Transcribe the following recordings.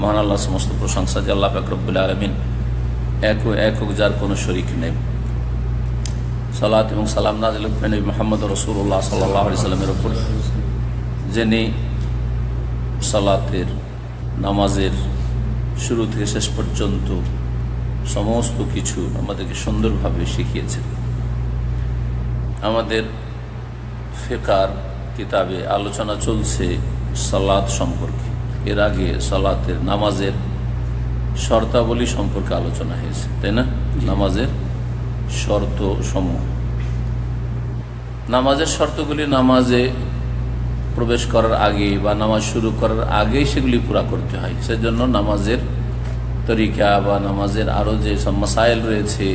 মহান আল্লাহ সমস্ত প্রশংসা যে আল্লাহ পাক রব্বুল আলামিন একক, যার কোনো শরীক নেই। সালাত এবং সালাম নাযিল হোক নবী মুহাম্মদ রাসূলুল্লাহ সাল্লাল্লাহু আলাইহি সাল্লামের উপর, যিনি সালাতের নামাজের শুরু থেকে শেষ পর্যন্ত সমস্ত কিছু আমাদেরকে সুন্দরভাবে শিখিয়েছেন। আমাদের ফিকহের কিতাবে আলোচনা চলছে সালাত সম্পর্কে। এর আগে সালাতের নামাজের শর্তাবলী সম্পর্কে আলোচনা হয়েছে, তাই না? নামাজের শর্ত সমূহ, নামাজের শর্তগুলি নামাজে প্রবেশ করার আগে বা নামাজ শুরু করার আগেই সেগুলি পুরা করতে হয়। সেজন্য নামাজের তরিকা বা নামাজের আরও যে সব মাসাইল রয়েছে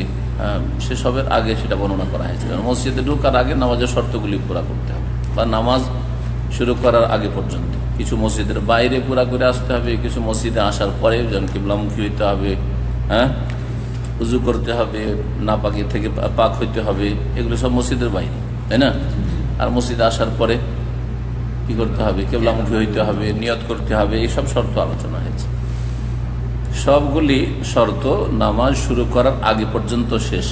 সেসবের আগে সেটা বর্ণনা করা হয়েছে। মসজিদে ঢোকার আগে নামাজের শর্তগুলি পুরা করতে হবে, বা নামাজ শুরু করার আগে পর্যন্ত। কিছু মসজিদের বাইরে পুরা করে আসতে হবে, কিছু মসজিদে আসার পরে যেন কিবলামুখী হইতে হবে, উজু করতে হবে, নাপাকি থেকে পাক হইতে হবে, এগুলো সব মসজিদের বাইরে, তাই না? আর মসজিদে আসার পরে কি করতে হবে? কিবলামুখী হইতে হবে, নিয়ত করতে হবে, এইসব শর্ত আলোচনা হয়েছে। সবগুলি শর্ত নামাজ শুরু করার আগে পর্যন্ত শেষ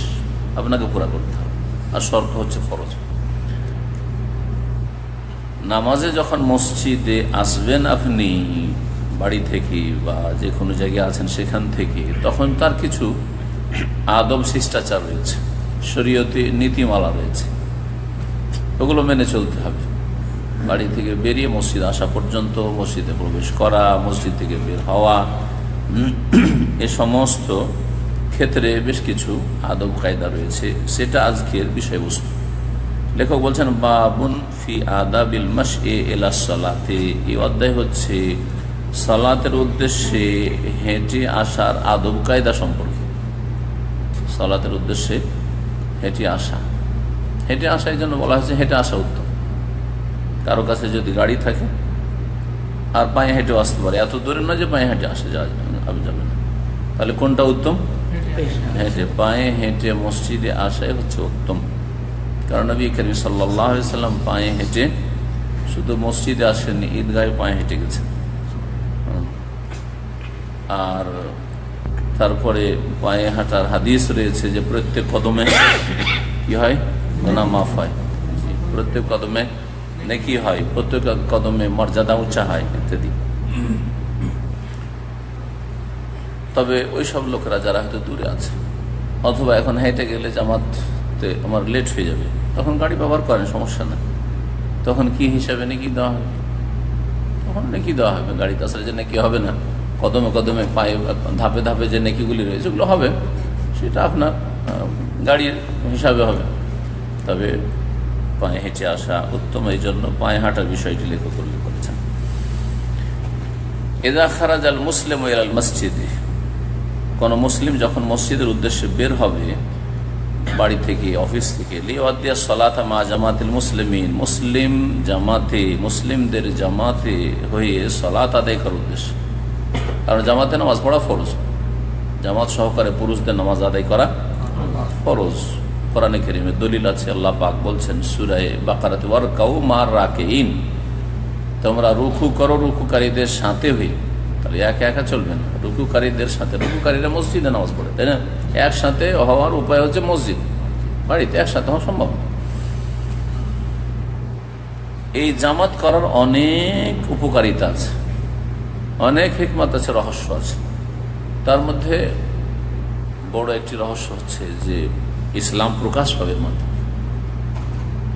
আপনাকে পুরা করতে হবে। আর শর্ত হচ্ছে ফরজ। নামাজে যখন মসজিদে আসবেন আপনি বাড়ি থেকে বা যে কোনো জায়গায় আছেন সেখান থেকে, তখন তার কিছু আদব শিষ্টাচার রয়েছে, শরীয়তে নীতিমালা রয়েছে, ওগুলো মেনে চলতে হবে। বাড়ি থেকে বেরিয়ে মসজিদ আসা পর্যন্ত, মসজিদে প্রবেশ করা, মসজিদ থেকে বের হওয়া, এ সমস্ত ক্ষেত্রে বেশ কিছু আদব কায়দা রয়েছে। সেটা আজকের বিষয়বস্তু। লেখক বলছেন বাবুন ফি আদাবিল মাশই ইলা সালাতে। এই অধ্যায় হচ্ছে সালাতের উদ্দেশ্যে হেঁটে আসার আদব কায়দা সম্পর্কে। সালাতের উদ্দেশ্যে হেঁটে আসা, হেঁটে আসা এই জন্য বলা হয়েছে হেঁটে আসা উত্তম। কারো কাছে যদি গাড়ি থাকে আর পায়ে হেঁটেও আসতে পারে, এত দূরে না যে পায়ে হেঁটে আসা যাবে না, তাহলে কোনটা উত্তম? হেঁটে, পায়ে হেঁটে মসজিদে আসাই হচ্ছে উত্তম। কারণ নবী করিম সাল্লাল্লাহু আলাইহি সাল্লাম পায়ে হেঁটে শুধু মসজিদে আসেননি, ঈদগাহে পায়ে হেঁটে গেছেন। আর তারপরে পায়ে হাঁটার হাদিস রয়েছে যে প্রত্যেক কদমে কি হয়? গুনাহ মাফ হয়। প্রত্যেক কদমে নেকি হয়, প্রত্যেক কদমে মর্যাদা উঁচা হয় ইত্যাদি। তবে ওই সব লোকেরা যারা হয়তো দূরে আছে, অথবা এখন হেঁটে গেলে জামাতে আমার লেট হয়ে যাবে, তখন গাড়ি ব্যবহার করেন, সমস্যা না। তখন কি হিসাবে নেকি দেওয়া হবে? তখন নেকি দেওয়া হবে। গাড়িতে আসলে যে নেকি হবে না, কদমে কদমে পায়ে ধাপে ধাপে যে নেকিগুলি রয়েছে ওগুলো হবে, সেটা আপনার গাড়ির হিসাবে হবে। তবে পায়ে হেঁটে আসা উত্তম। এই জন্য পায়ে হাঁটার বিষয়টি লেখক উল্লেখ করেছেন। ইযা খারাজাল মুসলিমু ইলাল মসজিদে, কোন মুসলিম যখন মসজিদের উদ্দেশ্যে বের হবে বাড়ি থেকে, অফিস থেকে, লিওয়াদিয়া সালাতা মা জামাতিল মুসলিমিন, মুসলিম জামাতে, মুসলিমদের জামাতে হয়ে সালাত আদায় করার উদ্দেশ্যে। কারণ জামাতে নামাজ পড়া ফরজ, জামাত সহকারে পুরুষদের নামাজ আদায় করা ফরজ। কোরআনে কারীমে দলিল আছে, আল্লাহ পাক বলছেন সূরা বাকারাতে, ওয়ারকাউ মার রাকিঈন, তোমরা রুকু করো রুকুকারীদের সাথে হয়ে। তাহলে একা একা চলবে না, রুকুকারীদের সাথে। রুকুকারীরা মসজিদে নামাজ পড়ে, তাই না? একসাথে হওয়ার উপায় হচ্ছে মসজিদ, বাড়িতে একসাথে হওয়া সম্ভব না। এই জামাত করার অনেক উপকারিতা আছে, অনেক হিকমত আছে, রহস্য আছে। তার মধ্যে বড় একটি রহস্য হচ্ছে যে ইসলাম প্রকাশ পাবে,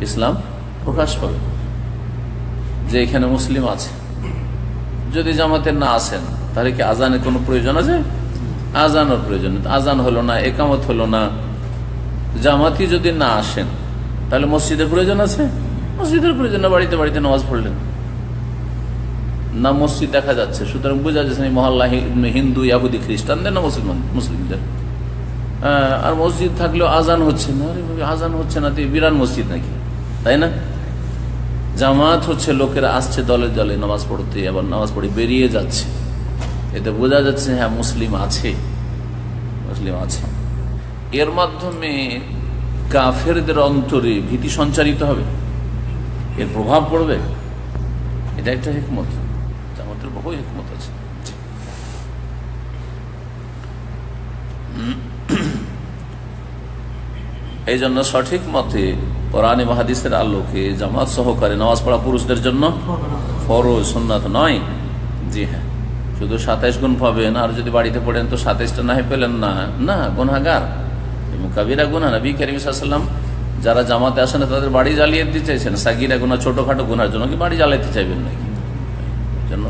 ইসলাম প্রকাশ পাবে যে এখানে মুসলিম আছে। যদি জামাতে না আসেন তাহলে কি আজানের কোনো প্রয়োজন আছে? আজানের প্রয়োজন, আজান হলো না, একামত হলো না। জামাতি যদি না আসেন তাহলে মসজিদের প্রয়োজন আছে? মসজিদের প্রয়োজন না। বাড়িতে বাড়িতে নামাজ পড়লেন না, মসজিদ দেখা যাচ্ছে, সুতরাং বোঝা যাচ্ছে মহল্লা হিন্দু, ইয়াহুদি, খ্রিস্টানদের না মুসলিমদের। আর মসজিদ থাকলেও আজান হচ্ছে না, আজান হচ্ছে না তো বিরান মসজিদ নাকি, তাই না? জামাত হচ্ছে লোকেরা আসছে দলে দলে নামাজ পড়তে, আবার নামাজ পড়ে বেরিয়ে যাচ্ছে, এতে বোঝা যাচ্ছে হ্যাঁ মুসলিম আছে, মুসলিম আছে। এর মাধ্যমে কাফেরদের অন্তরে ভীতি সঞ্চারিত হবে, এর প্রভাব পড়বে। এটা একটা হিকমত, জামাতের বহু হিকমত আছে। এই জন্য সঠিক মতে কোরআন এবং হাদিসের আলোকে জামাত সহকারে নামাজ পড়া পুরুষদের জন্য ফরজ, সুন্নাত নয়। জি হ্যাঁ, শুধু 27 গুণ পাবেন, আর যদি বাড়িতে পড়েন তো 27টা না পেলেন না, না গুনাহগার এবং কাবিরা গুনাহ। নবী করিম সাল্লাল্লাহু আলাইহি ওয়াসাল্লাম যারা জামাতে আসেন তাদের বাড়ি জ্বালিয়ে দিতে চাইছেন, সাগিরা গুনাহ ছোটখাটো গুনার জন্য কি বাড়ি জ্বালাইতে চাইবেন নাকি? জন্য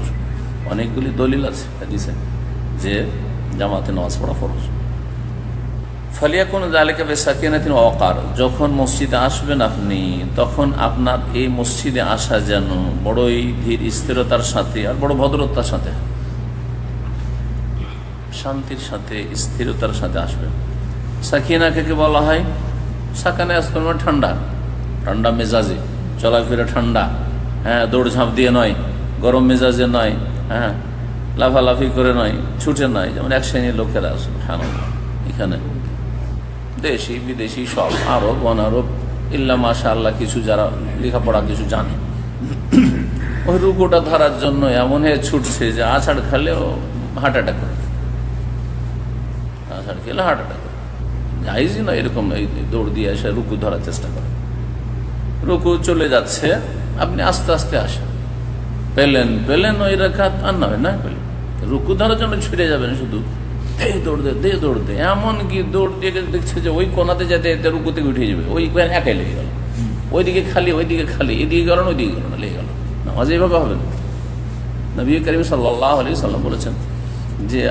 অনেকগুলি দলিল আছে হাদিসে যে জামাতে নামাজ পড়া ফরজ। ফালিয়াকুন যালিকা বিসাকিনাতিন ওয়া ওয়াকার, যখন মসজিদে আসবেন আপনি তখন আপনার এই মসজিদে আসা যেন বড়ই ধীর স্থিরতার সাথে আর বড় ভদ্রতার সাথে, শান্তির সাথে স্থিরতার সাথে আসবেন। সাকিনাকে কি বলা হয়? সাকানে আসতে ঠান্ডা, ঠান্ডা মেজাজে চলাফেরা, ঠান্ডা, হ্যাঁ, দৌড়ঝাঁপ দিয়ে নয়, গরম মেজাজে নয়, হ্যাঁ, লাফালাফি করে নয়, ছুটে নয়, যেমন এক শ্রেণীর লোকেরা আছে এখানে, দেশি বিদেশি সব, আরব অনারব, ইল্লা মাশাআল্লাহ কিছু যারা লেখাপড়া কিছু জানে, ওই রুকুটা ধরার জন্য এমন হয়ে ছুটছে যে আছাড় খেলেও হার্ট অ্যাটাক করে, আছাড় খেলে হার্ট অ্যাটাক করে। জায়েজই নয় এরকম এই দৌড় দিয়ে এসে রুকু ধরার চেষ্টা করে। রুকু চলে যাচ্ছে, আপনি আস্তে আস্তে আসেন, পেলেন ওই রাকাত আর না পেলেন, রুকু ধরার জন্য ছুটে যাবেন, শুধু দৌড় দে, এমনকি দৌড় দিয়ে দেখছে যে ওই কোনাতে যেতে রুকু থেকে উঠে যাবে, ওই একাই লেগে গেল, ওইদিকে খালি এদিকে গেল না, ওইদিকে গেল না, লেগে গেল। নামাজ এইভাবে হবে না। নবী করিম সাল্লাল্লাহু আলাইহি ওয়াসাল্লাম বলেছেন যে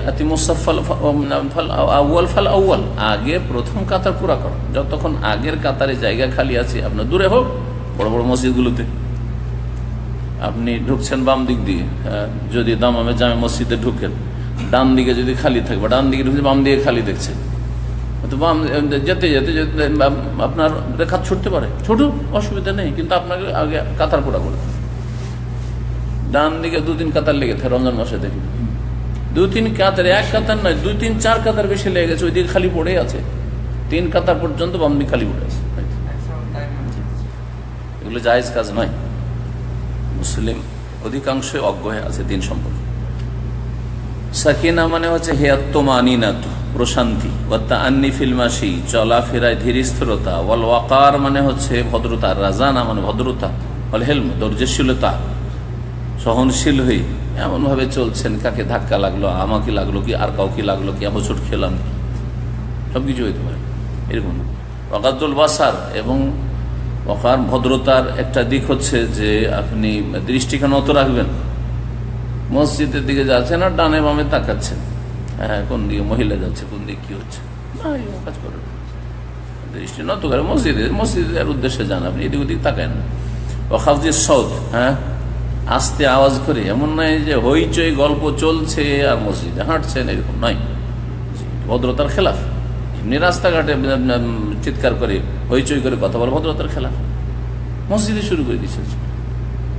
আগে প্রথম কাতার পুরা করো, যতক্ষণ আগের কাতারে জায়গা খালি আছে, আপনার দূরে হোক বড় বড় মসজিদগুলোতে আপনি ঢুকছেন বাম দিক দিয়ে, যদি দামামে জামে মসজিদে ঢুকেন, ডান দিকে যদি খালি থাকবে, ডান দিকে ঢুকছে, বাম দিকে খালি দেখছেন, তো বাম যেতে যেতে যেতে আপনার রেখা ছুটতে পারে, ছুটুক, অসুবিধা নেই, কিন্তু আপনাকে আগে কাতার পুরা করে। ডান দিকে 2-3 কাতার লেগে থাকে রমজান মাসে, দেখবেন 2-3 কাতার, এক কাতার নয়, 2-3-4 কাতার বেশি লেগে গেছে, ওইদিকে খালি পড়ে আছে, 3 কাতার পর্যন্ত বাম দিকে খালি পড়ে আছে। এগুলো জায়েজ কাজ নয়। মুসলিম অধিকাংশ অজ্ঞ হয়ে আছে দিন সম্পর্কে। সাকিনা মানে হচ্ছে হিয়াত্তমানিনাত, প্রশান্তি, ওয়া তাআন্নি ফিল মাশি, চলাফেরায় ধীর স্থিরতা, ওয়াল ওয়াকার মানে হচ্ছে ভদ্রতা, রাজানা মানে ভদ্রতা, ওয়াল হেলম ধৈর্যশীলতা, সহনশীল হয়ে এমন ভাবে চলছেন, কাকে ধাক্কা লাগলো, আমাকে লাগলো কি আর কাউকে লাগলো কি, হোঁচট খেলাম, সবকিছু হইতে পারে এরকম। ওয়াকাদুল বাসার, এবং ওয়াকার ভদ্রতার একটা দিক হচ্ছে যে আপনি দৃষ্টিকে নত রাখবেন, মসজিদের দিকে যাচ্ছেন আর ডানে বামে তাকাচ্ছেন, হ্যাঁ, কোন দিকে মহিলা যাচ্ছে, কোন দিকে কি হচ্ছে, কাজ করেন, দৃষ্টি নত করে মসজিদের উদ্দেশ্যে যান, আপনি এদিক ওদিক তাকান। ওয়াখাফজিস সাউত, হ্যাঁ, আস্তে আওয়াজ করে, এমন নয় যে হইচই গল্প চলছে আর মসজিদে হাঁটছেন, এরকম নয়, ভদ্রতার খেলাফ। এমনি রাস্তাঘাটে চিৎকার করে হইচই করে কথা বলে ভদ্রতার খেলাফ। মসজিদে শুরু করে দিয়েছে,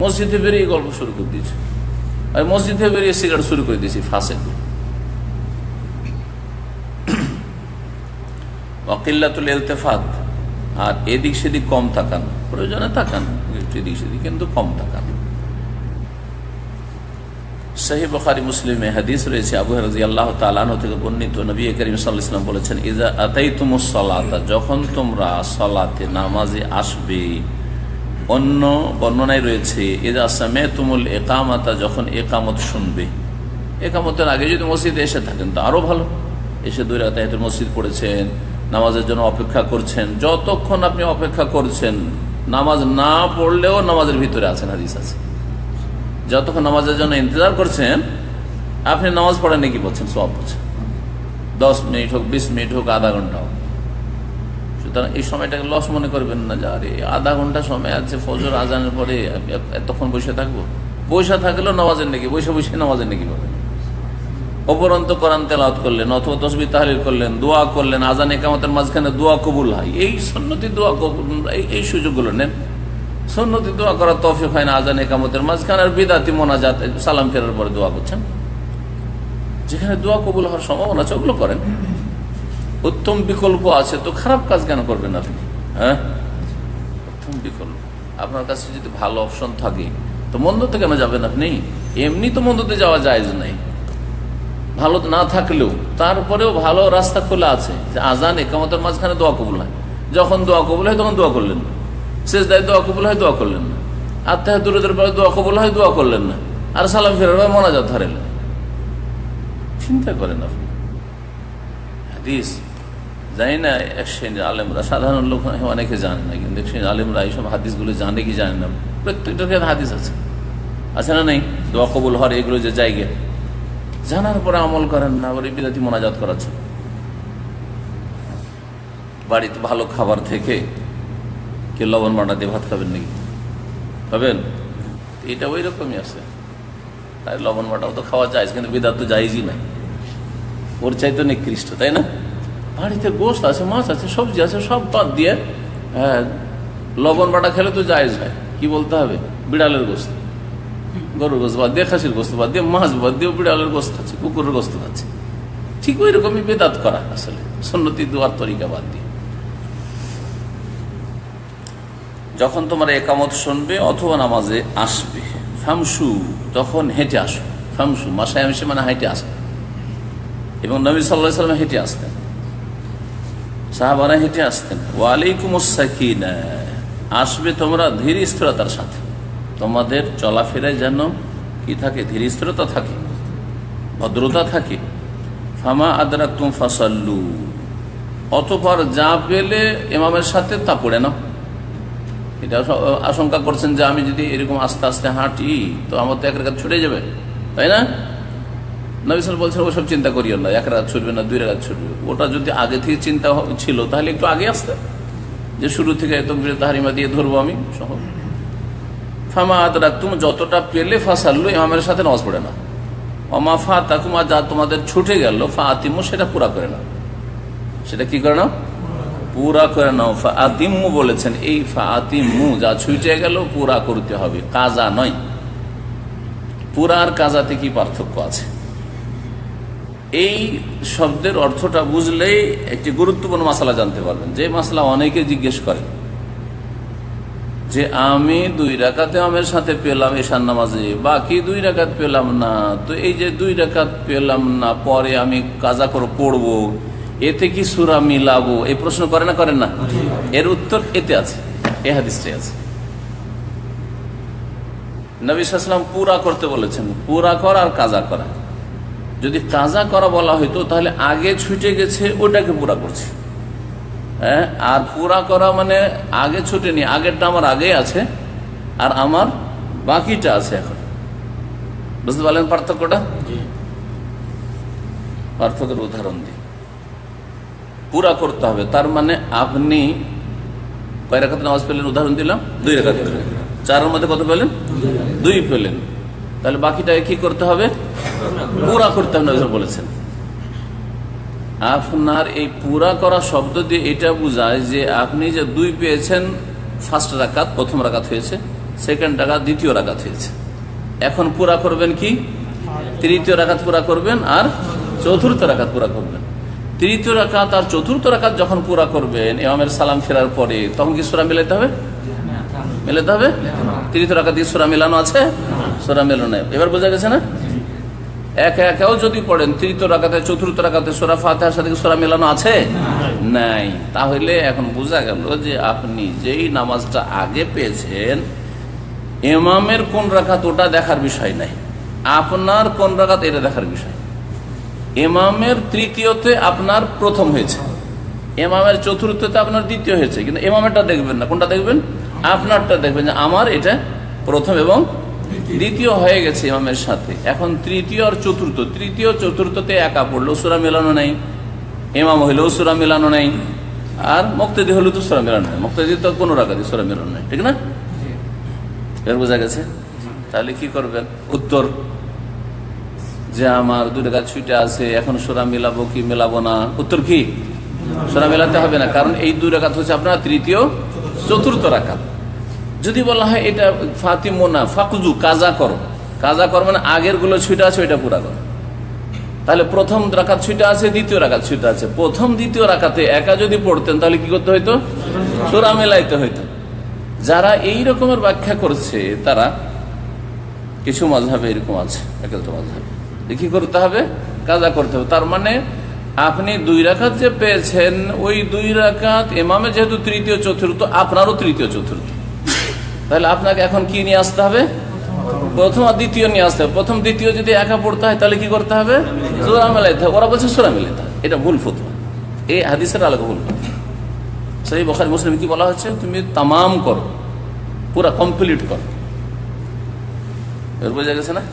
মসজিদে বেরিয়ে গল্প শুরু করে দিয়েছে, আর মসজিদে বেরিয়ে সিগারেট শুরু করে দিয়েছি, ফাঁসে। ওয়াকিল্লাতুল ইলতিফাত, আর এদিক সেদিক কম তাকান, প্রয়োজনে তাকান এদিক সেদিক, কিন্তু কম তাকান। সহিহ বুখারী মুসলিমে হাদিস রয়েছে, আবু হুরায়রা রাদিয়াল্লাহু তাআলা আনহু থেকে বর্ণিত, নবী করিম সাল্লাল্লাহু আলাইহি ওয়াসাল্লাম বলেছেন, ইযা আতাইতুমুস সালাতা, যখন তোমরা সালাতে নামাজে আসবে। অন্য বর্ণনায় রয়েছে ইযা সামি'তুমুল ইকামাতা, যখন ইকামত শুনবে। ইকামতের আগে যদি মসজিদে এসে থাকেন তো আরো ভালো, এসে 2 রাকাত তাহিয়াতুল মসজিদ পড়েছেন, নামাজের জন্য অপেক্ষা করছেন, যতক্ষণ আপনি অপেক্ষা করছেন, নামাজ না পড়লেও নামাজের ভিতরে আছেন, হাদিস আছে, যতক্ষণ নামাজের জন্য ইন্তজার করছেন আপনি নামাজ পড়েন নাকি বলছেন, সওয়াব বলছেন, 10 মিনিট হোক, 20 মিনিট হোক, আধা ঘন্টা হোক। সুতরাং এই সময়টাকে লস মনে করবেন না, যে আরে আধা ঘন্টা সময় আছে, ফজর আজানের পরে এতক্ষণ বসে থাকবো। বসে থাকলেও নামাজের নাকি, বসে বসে নামাজের নাকি পাবেন। অপরন্ত কোরআন তেলাওয়াত করলেন, অথবা তাসবিহ তাহলিল করলেন, দোয়া করলেন, আজান ইকামতের মাঝখানে দোয়া কবুল হয়, এই সুন্নতি দোয়া কবুল, এই সুযোগগুলো নেন। সুন্নতি দোয়া করার তৌফিক হয় না আজান ইকামতের মাঝখানে, আর বিদাতি মোনাজাত সালাম ফেরার পরে দোয়া করছেন, যেখানে দোয়া কবুল হওয়ার সম্ভাবনা আছে ওগুলো করেন। উত্তম বিকল্প আছে তো খারাপ কাজ কেন করবেন আপনি? হ্যাঁ, উত্তম বিকল্প আপনার কাছে যদি ভালো অপশন থাকে তো মন্দতে কেন যাবেন আপনি? এমনি তো মন্দতে যাওয়া জায়েজ নাই, ভালো না থাকলেও তারপরেও ভালো রাস্তা খোলা আছে, যে আজান ইকামতের মাঝখানে দোয়া কবুল হয়। যখন দোয়া কবুল হয় তখন দোয়া করলেন না, সেজদায় দোয়া কবুল হয় দোয়া করলেন না, আত্মাহিয়াতুর পরে দোয়া কবুল হয় দোয়া করলেন না, আর সালাম ফেরার পর মোনাজাত ধরেলেন। চিন্তা করেন আপনি। হাদিস জানি না এক শ্রেণীর আলেমরা, সাধারণ লোক অনেকে জানে না, কিন্তু এক শ্রেণীর আলেমরা এইসব হাদিসগুলো জানে কি জানে না, প্রত্যেকটার ক্ষেত্রে হাদিস আছে, আছে না নেই? দোয়া কবুল হওয়ার এগুলো যে জায়গা, জানার পরে আমল করেন না, আবার বিদাতি মোনাজাত করাচ্ছে। বাড়িতে ভালো খাবার থেকে কে লবণ বাটা দিয়ে ভাত খাবেন নাকি? খাবেন? এটা ওই রকমই আছে। তাই লবণ বাটাও তো খাওয়া যায়, কিন্তু বিদাত তো জায়েজই নাই, ওর চাইতে নিকৃষ্ট, তাই না? বাড়িতে গোশত আছে, মাছ আছে, সবজি আছে, সব বাদ দিয়ে লবণ বাটা খেলে তো জায়েজ হয়। কি বলতে হবে? বিড়ালের গোশত, গরুর গোশত বাদ দিয়ে, খাসির গোশত বাদ দিয়ে, মাছ বাদ দিয়ে বিড়ালের গোশত খাচ্ছে, কুকুরের গোশত খাচ্ছে। ঠিক ওই রকমই বেদাত করা আসলে, সুন্নতি দুয়ার তরিকা বাদ দিয়ে। যখন তোমার একামত শুনবে অথবা নামাজে আসবে, ফামসু, তখন হেঁটে আসো। ফামসু মাসায় মিশে মানে হেঁটে আসে, এবং নবী সাল্লাল্লাহু আলাইহি ওয়াসাল্লাম হেঁটে আসতেন, সাহাবারা হেঁটে আসতেন। ওয়ালাইকুমুস সাকিনা, আসবে তোমরা ধীর স্থিরতার সাথে, তোমাদের চলাফেরায় যেন কি থাকে? ধীর স্থিরতা থাকে, ভদ্রতা থাকে। ফামা আদরাকতুম ফাসাল্লু, অতঃপর যা পেলে ইমামের সাথে তা পড়ে নাও। এটা আশঙ্কা করছেন যে আমি যদি এরকম আস্তে আস্তে হাঁটি তো আমার তো এক রাকাত ছুটে যাবে, তাই না? নবী সাল্লাল্লাহু আলাইহি ওয়াসাল্লাম ওসব চিন্তা করিও না, এক রাকাত ছুটবে না 2 রাকাত ছুটবে, ওটা যদি আগে থেকে চিন্তা ছিল তাহলে একটু আগে আসতে, যে শুরু থেকে তাকবীরে তাহরিমা দিয়ে ধরবো আমি সহ। ফামা আদরাকতুম, যতটা পেলে ফাসাল্লু, ইমামের সাথে নামাজ পড়ে না। ওমা ফাতাকুম, যা তোমাদের ছুটে গেল, ফাতিমু, সেটা পুরা করে নাও। সেটা কি করে নাও? পুরা করে নাও। ফাতিমু বলেছেন, এই ফাতিমু যা ছুটে গেল পুরা করতে হবে, কাজা নয়। পুরা আর কাজাতে কি পার্থক্য আছে? এই শব্দের অর্থটা বুঝলেই একটি গুরুত্বপূর্ণ মাসলা জানতে পারবেন, যে মাসলা অনেকে জিজ্ঞেস করে যে আমি 2 রাকাতে আমের সাথে পেলাম এশার নামাজে, বাকি 2 রাকাত পেলাম না, তো এই যে 2 রাকাত পেলাম না, পরে আমি কাজা করে পড়বো, এতে কি সূরা মিলাবো? এই প্রশ্ন করে না, করেন না? এর উত্তর এতে আছে, এই হাদিসটাই আছে। নবী সাল্লাল্লাহু আলাইহি ওয়াসাল্লাম পুরা করতে বলেছেন, পুরা করা আর কাজা করা। যদি কাজা করা বলা হইতো তাহলে আগে ছুটে গেছে ওটাকে পুরা করছে, হ্যাঁ, আর পুরা করা মানে আগে ছুটেনি, আগেরটা আমার আগে আছে আর আমার বাকিটা আছে এখন। বুঝতে পারলেন পার্থক্যটা? পার্থক্যের উদাহরণ দিই। পুরা করতে হবে তার মানে আপনি কয় রাকাত নামাজ পেলেন? উদাহরণ দিলাম 2 রাকাত পেলেন, 4-এর মধ্যে কত পেলেন? 2 পেলেন, তাহলে বাকিটাকে কি করতে হবে? পুরা করতে হবে। নবী বলেছেন আপনার এই পুরা করা শব্দ দিয়ে এটা বোঝায় যে আপনি যে 2 পেয়েছেন, ফার্স্ট রাকাত, প্রথম রাকাত হয়েছে, সেকেন্ড রাকাত, দ্বিতীয় রাকাত হয়েছে, এখন পুরা করবেন কি? 3য় রাকাত পুরা করবেন আর 4র্থ রাকাত পুরা করবেন। 3য় রাকাত আর 4র্থ রাকাত যখন পুরা করবেন ইমামের সালাম ফেরার পরে, তখন কি সূরা মিলাতে হবে? মিলাতে হবে। 3য় রাকাত দিয়ে সূরা মিলানো আছে? সূরা মিলানো নাই। এবার বোঝা গেছে না? একাও যদি পড়েন 3য় রাকাতে 4র্থ রাকাতে সূরা ফাতিহার সাথে সূরা মিলানো আছে? নাই। তাহলে এখন বোঝা গেল যে আপনি যেই নামাজটা আগে পেয়েছেন, ইমামের কোন রাকাত ওটা দেখার বিষয় নাই, আপনার কোন রাকাত এটা দেখার বিষয়। ইমামের 3য়তে আপনার প্রথম হয়েছে, ইমামের 4র্থতে আপনার 2য় হয়েছে, কিন্তু ইমামেরটা দেখবেন না, কোনটা দেখবেন? আপনারটা দেখবেন, যে আমার এটা প্রথম এবং 2য় হয়ে গেছে ইমামের সাথে। এখন 3য় আর 4র্থ, 3য় 4র্থতে একা পড়লো, সূরা মেলানো নাই, ইমাম হইলেও সূরা মেলানো নাই, আর মুক্তাদি হলেও তো সূরা মেলানো নাই, মুক্তাদি তো কোনো রাকাতে সূরা মেলানো নাই, ঠিক না? এর বোঝা গেছে? তাহলে কি করবেন? উত্তর যে আমার 2 রাকাত ছুটে আছে, এখন সূরা মিলাবো কি মিলাবো না? উত্তর কি? সূরা মেলাতে হবে না, কারণ এই 2 রাকাত হচ্ছে আপনার 3য় 4র্থ রাকাত। যদি বলা হয় এটা ফাতিমু না, ফাকুজু, কাজা করো, কাজা করো মানে আগের গুলো ছুটে আছে ওইটা পুরা করো। তাহলে প্রথম রাকাত ছুটে আছে, 2য় রাকাত ছুটে আছে, প্রথম 2য় রাকাতে একা যদি পড়তেন তাহলে কি করতে হইতো? সূরা মেলাইতে হইতো। যারা এই রকমের ব্যাখ্যা করছে তারা কিছু মাযহাবে এরকম আছে, একদম মাযহাবে কি করতে হবে? কাজা করতে হবে। তার মানে আপনি 2 রাকাত যে পেয়েছেন, ওই 2 রাকাত ইমামের যেহেতু তৃতীয় চতুর্থ, আপনারও তৃতীয় চতুর্থ, তাহলে আপনাকে এখন কি নিয়ে আসতে হবে? প্রথম আর দ্বিতীয় নিয়ে আসতে হবে। প্রথম দ্বিতীয় যদি একা পড়তে হয় তাহলে কি করতে হবে? সূরা মিলাইতে হবে। ওরা বলছে সূরা মিলাইতে হবে, এটা ভুল ফতোয়া, এই হাদিসের আলোকে ভুল ফতোয়া। সহিহ বুখারী মুসলিম কি বলা হচ্ছে? তুমি তামাম করো, পুরা কমপ্লিট করো। এর বোঝা গেছে না?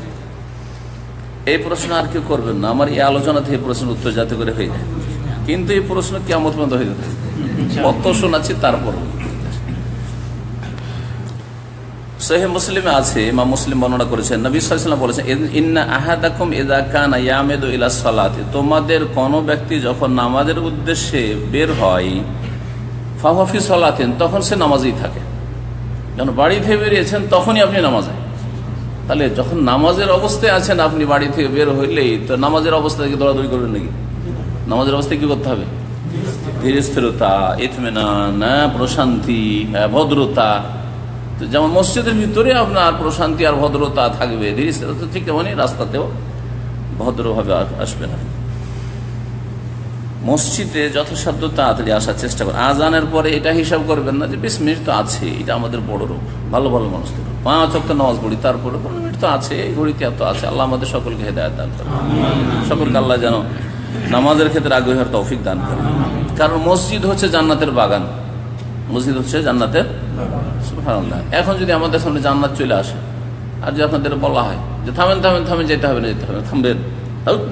এই প্রশ্ন আর কেউ করবেন না। আমার এই আলোচনা থেকে প্রশ্নের উত্তর যাতে করে হয়ে যায়, কিন্তু এই প্রশ্ন কিয়ামত পর্যন্ত হয়ে যেতে কত শোনাচ্ছি তারপর। সহিহ মুসলিমে আছে, ইমাম মুসলিম বর্ণনা করেছেন, নবী সাল্লাল্লাহু আলাইহি ওয়াসাল্লাম বলেছেন, ইন্না আহাদাকুম ইযা কানা ইয়ামিদু ইলা সালাতি, তোমাদের কোন ব্যক্তি যখন নামাজের উদ্দেশ্যে বের হয়, ফাহুয়া ফি সালাতিন, তখন সে নামাজেই থাকে। যখন বাড়ি থেকে বেরিয়েছেন তখনই আপনি নামাজে। তাহলে যখন নামাজের অবস্থায় আছেন, আপনি বাড়ি থেকে বের হইলেই তো নামাজের অবস্থায় কি দৌড়াদৌড়ি করবেন নাকি? নামাজের অবস্থায় কি করতে হবে? ধীর স্থিরতা, ইতমিনান, প্রশান্তি, ভদ্রতা। তো যেমন মসজিদের ভিতরে আপনার প্রশান্তি আর ভদ্রতা থাকবে, ধীর স্থিরতা, ঠিক তেমনি রাস্তাতেও ভদ্রভাবে আসবে না। মসজিদে যথাসাধ্য তাড়াতাড়ি আসার চেষ্টা করেন। আজানের পরে এটা হিসাব করবেন না যে 20 মিনিট তো আছে, এটা আমাদের বড় রোগ। ভালো ভালো মানুষ তো 5 ওয়াক্ত নামাজ পড়ি, তারপরে 15 মিনিট তো আছে, এই ঘড়িতে এত আছে। আল্লাহ আমাদের সকলকে হেদায়েত দান করেন, সকলকে আল্লাহ যেন নামাজের ক্ষেত্রে আগ্রহী হওয়ার তৌফিক দান করেন। কারণ মসজিদ হচ্ছে জান্নাতের বাগান, মসজিদ হচ্ছে জান্নাতের। সুবহানাল্লাহ। এখন যদি আমাদের সামনে জান্নাত চলে আসে, আর যদি আপনাদের বলা হয় যে থামেন থামেন থামেন, যেতে হবে না, যেতে হবে, থামবেন,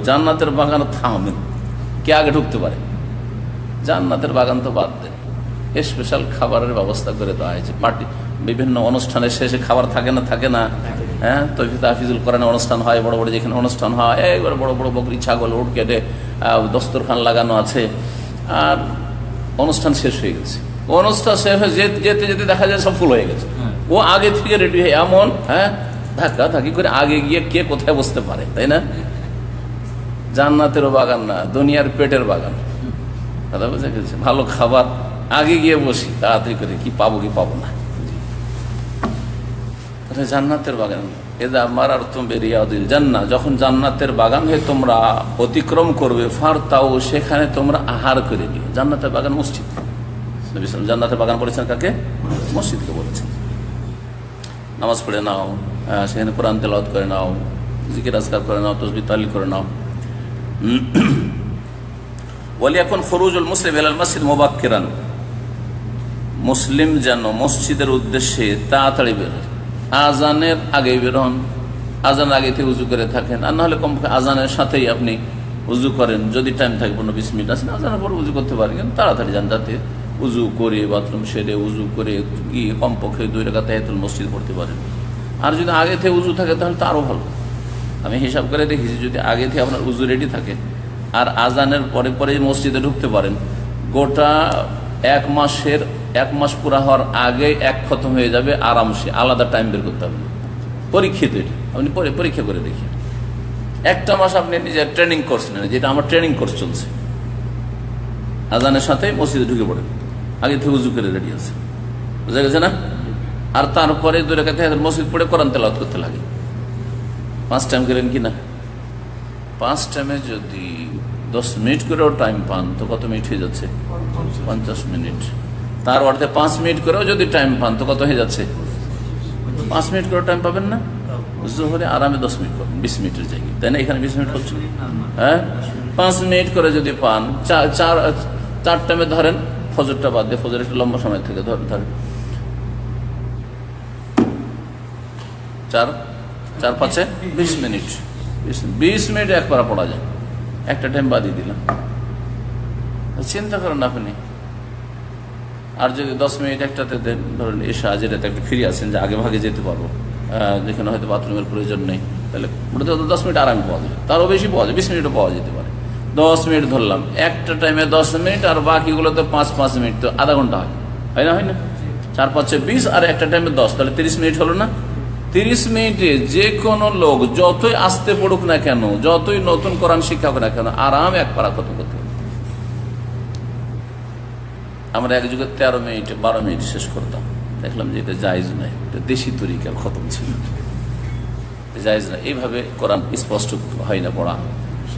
জান্নাতের বাগান থামেন, কে আগে ঢুকতে পারে? জান্নাতের বাগান তো বাদ দেন, স্পেশাল খাবারের ব্যবস্থা করে দেওয়া হয়েছে। পার্টি, বিভিন্ন অনুষ্ঠানের শেষে খাবার থাকে না, হ্যাঁ, তৌফিক তাহফিজুল কোরআনের অনুষ্ঠান হয়, বড় বড় যেখানে অনুষ্ঠান হয়, একবারে বড় বড় বকরি ছাগল উট কেটে দস্তরখান লাগানো আছে, আর অনুষ্ঠান শেষ হয়ে গেছে। অনুষ্ঠান শেষ হয়ে যেতে যেতে দেখা যায় সব ফুল হয়ে গেছে। ও আগে থেকে রেডি হয়ে এমন, হ্যাঁ, ধাক্কা ধাক্কি করে আগে গিয়ে কে কোথায় বসতে পারে, তাই না? জান্নাতেরও বাগান না, দুনিয়ার পেটের বাগান। কথা বুঝে গেছে? ভালো খাবার, আগে গিয়ে বসি তাড়াতাড়ি করে, কি পাবো কি পাবো না। জান্নাতের বাগান, এদা মারারতুম বিরিয়াদিল জান্নাহ, যখন জান্নাতের বাগান হয়ে তোমরা অতিক্রম করবে, ফারতাও, সেখানে তোমরা আহার করে নিও। জান্নাতের বাগান মসজিদ। নবী সাল্লাল্লাহু আলাইহি ওয়াসাল্লাম জান্নাতের বাগান বলেছেন কাকে? মসজিদকে বলেছেন। নামাজ পড়ে নাও, সেখানে কোরআন তেলাওয়াত করে নাও, জিকির আজকার করে নাও, তাসবিহ তাহলিল করে নাও। ওয়ালিয়াকুন খুরুজুল মুসলিম ইলাল মসজিদ মুবাক্কিরান, মুসলিম যেন মসজিদের উদ্দেশ্যে তাড়াতাড়ি বের হয়, আজানের আগে বের হন, আজানের আগে থেকে উজু করে থাকেন, আর নাহলে কমপক্ষে আজানের সাথেই আপনি উজু করেন। যদি টাইম থাকে 15-20 মিনিট আছে, আজানের পর উজু করতে পারেন, কিন্তু তাড়াতাড়ি যান, যাতে উজু করে বাথরুম সেরে উজু করে গিয়ে কমপক্ষে 2 রাকাত তাহিয়াতুল মসজিদ পড়তে পারেন। আর যদি আগে থেকে উজু থাকে তাহলে তো আরও ভালো। আমি হিসাব করে দেখেছি, যদি আগে থেকে আপনার উজু রেডি থাকে আর আজানের পরে পরে মসজিদে ঢুকতে পারেন, গোটা 1 মাস পুরা হওয়ার আগে 1 খতম হয়ে যাবে আরামসে। আলাদা টাইম বের করতে হবে, পরীক্ষিত এটা, আপনি পরীক্ষা করে দেখি। 1টা মাস আপনি নিজের ট্রেনিং কোর্স নেন, যেটা আমার ট্রেনিং কোর্স চলছে। আজানের সাথে মসজিদে ঢুকে পড়েন, আগে থেকে উজু করে রেডি আছে, বুঝা গেছে না? আর তারপরে 2 রাকাত তাহিয়াতুল মসজিদ পড়ে কোরআন তেলাওয়াত করতে লাগে। 5 টাইম করেন কি না? 5 টাইমে যদি 10 মিনিট করেও টাইম পান তো কত মিনিট হয়ে যাচ্ছে? 50 মিনিট। তার অর্থে 5 মিনিট করেও যদি টাইম পান তো কত হয়ে যাচ্ছে? 5 মিনিট করেও টাইম পাবেন না? জোহরে আরামে 10 মিনিট পাবেন, 20 মিনিটের জায়গায়, তাই না? এখানে 20 মিনিট হচ্ছে, হ্যাঁ। 5 মিনিট করে যদি পান, 4 টাইমে ধরেন, ফজরটা বাদ দিয়ে, ফজর একটু লম্বা সময় থেকে ধরেন 4-5-এ 20 মিনিট, 20 মিনিট এক পারা পড়া যায়। একটা টাইম বাদিয়ে দিলাম, চিন্তা করেন আপনি। আর যদি 10 মিনিট একটাতে দেন, ধরেন এসে যেটাতে একটু ফিরে আসেন, যে আগে ভাগে যেতে পারবো, যেখানে হয়তো বাথরুমের প্রয়োজন নেই, তাহলে ওটাতে 10 মিনিট আরামে পাওয়া যাবে, তারও বেশি পাওয়া যায়, 20 মিনিটও পাওয়া যেতে পারে। 10 মিনিট ধরলাম, একটা টাইমে 10 মিনিট, আর বাকিগুলো তো 5-5 মিনিট, তো আধা ঘন্টা হয় না? 4-5-এ 20, আর একটা টাইমে 10, তাহলে 30 মিনিট হলো না? 30 মিনিটে যে কোনো লোক যতই আসতে পড়ুক না কেন, যতই নতুন কোরআন শিক্ষা হোক না কেন, আরামে 1 পারা খতম করতে হবে। আমরা এক যুগে 13 মিনিট 12 মিনিট শেষ করতাম, দেখলাম যে এটা জায়েজ নয়, এটা দেশি তরিকার খতম ছিল, জায়েজ না। এইভাবে কোরআন স্পষ্ট হয় না পড়া,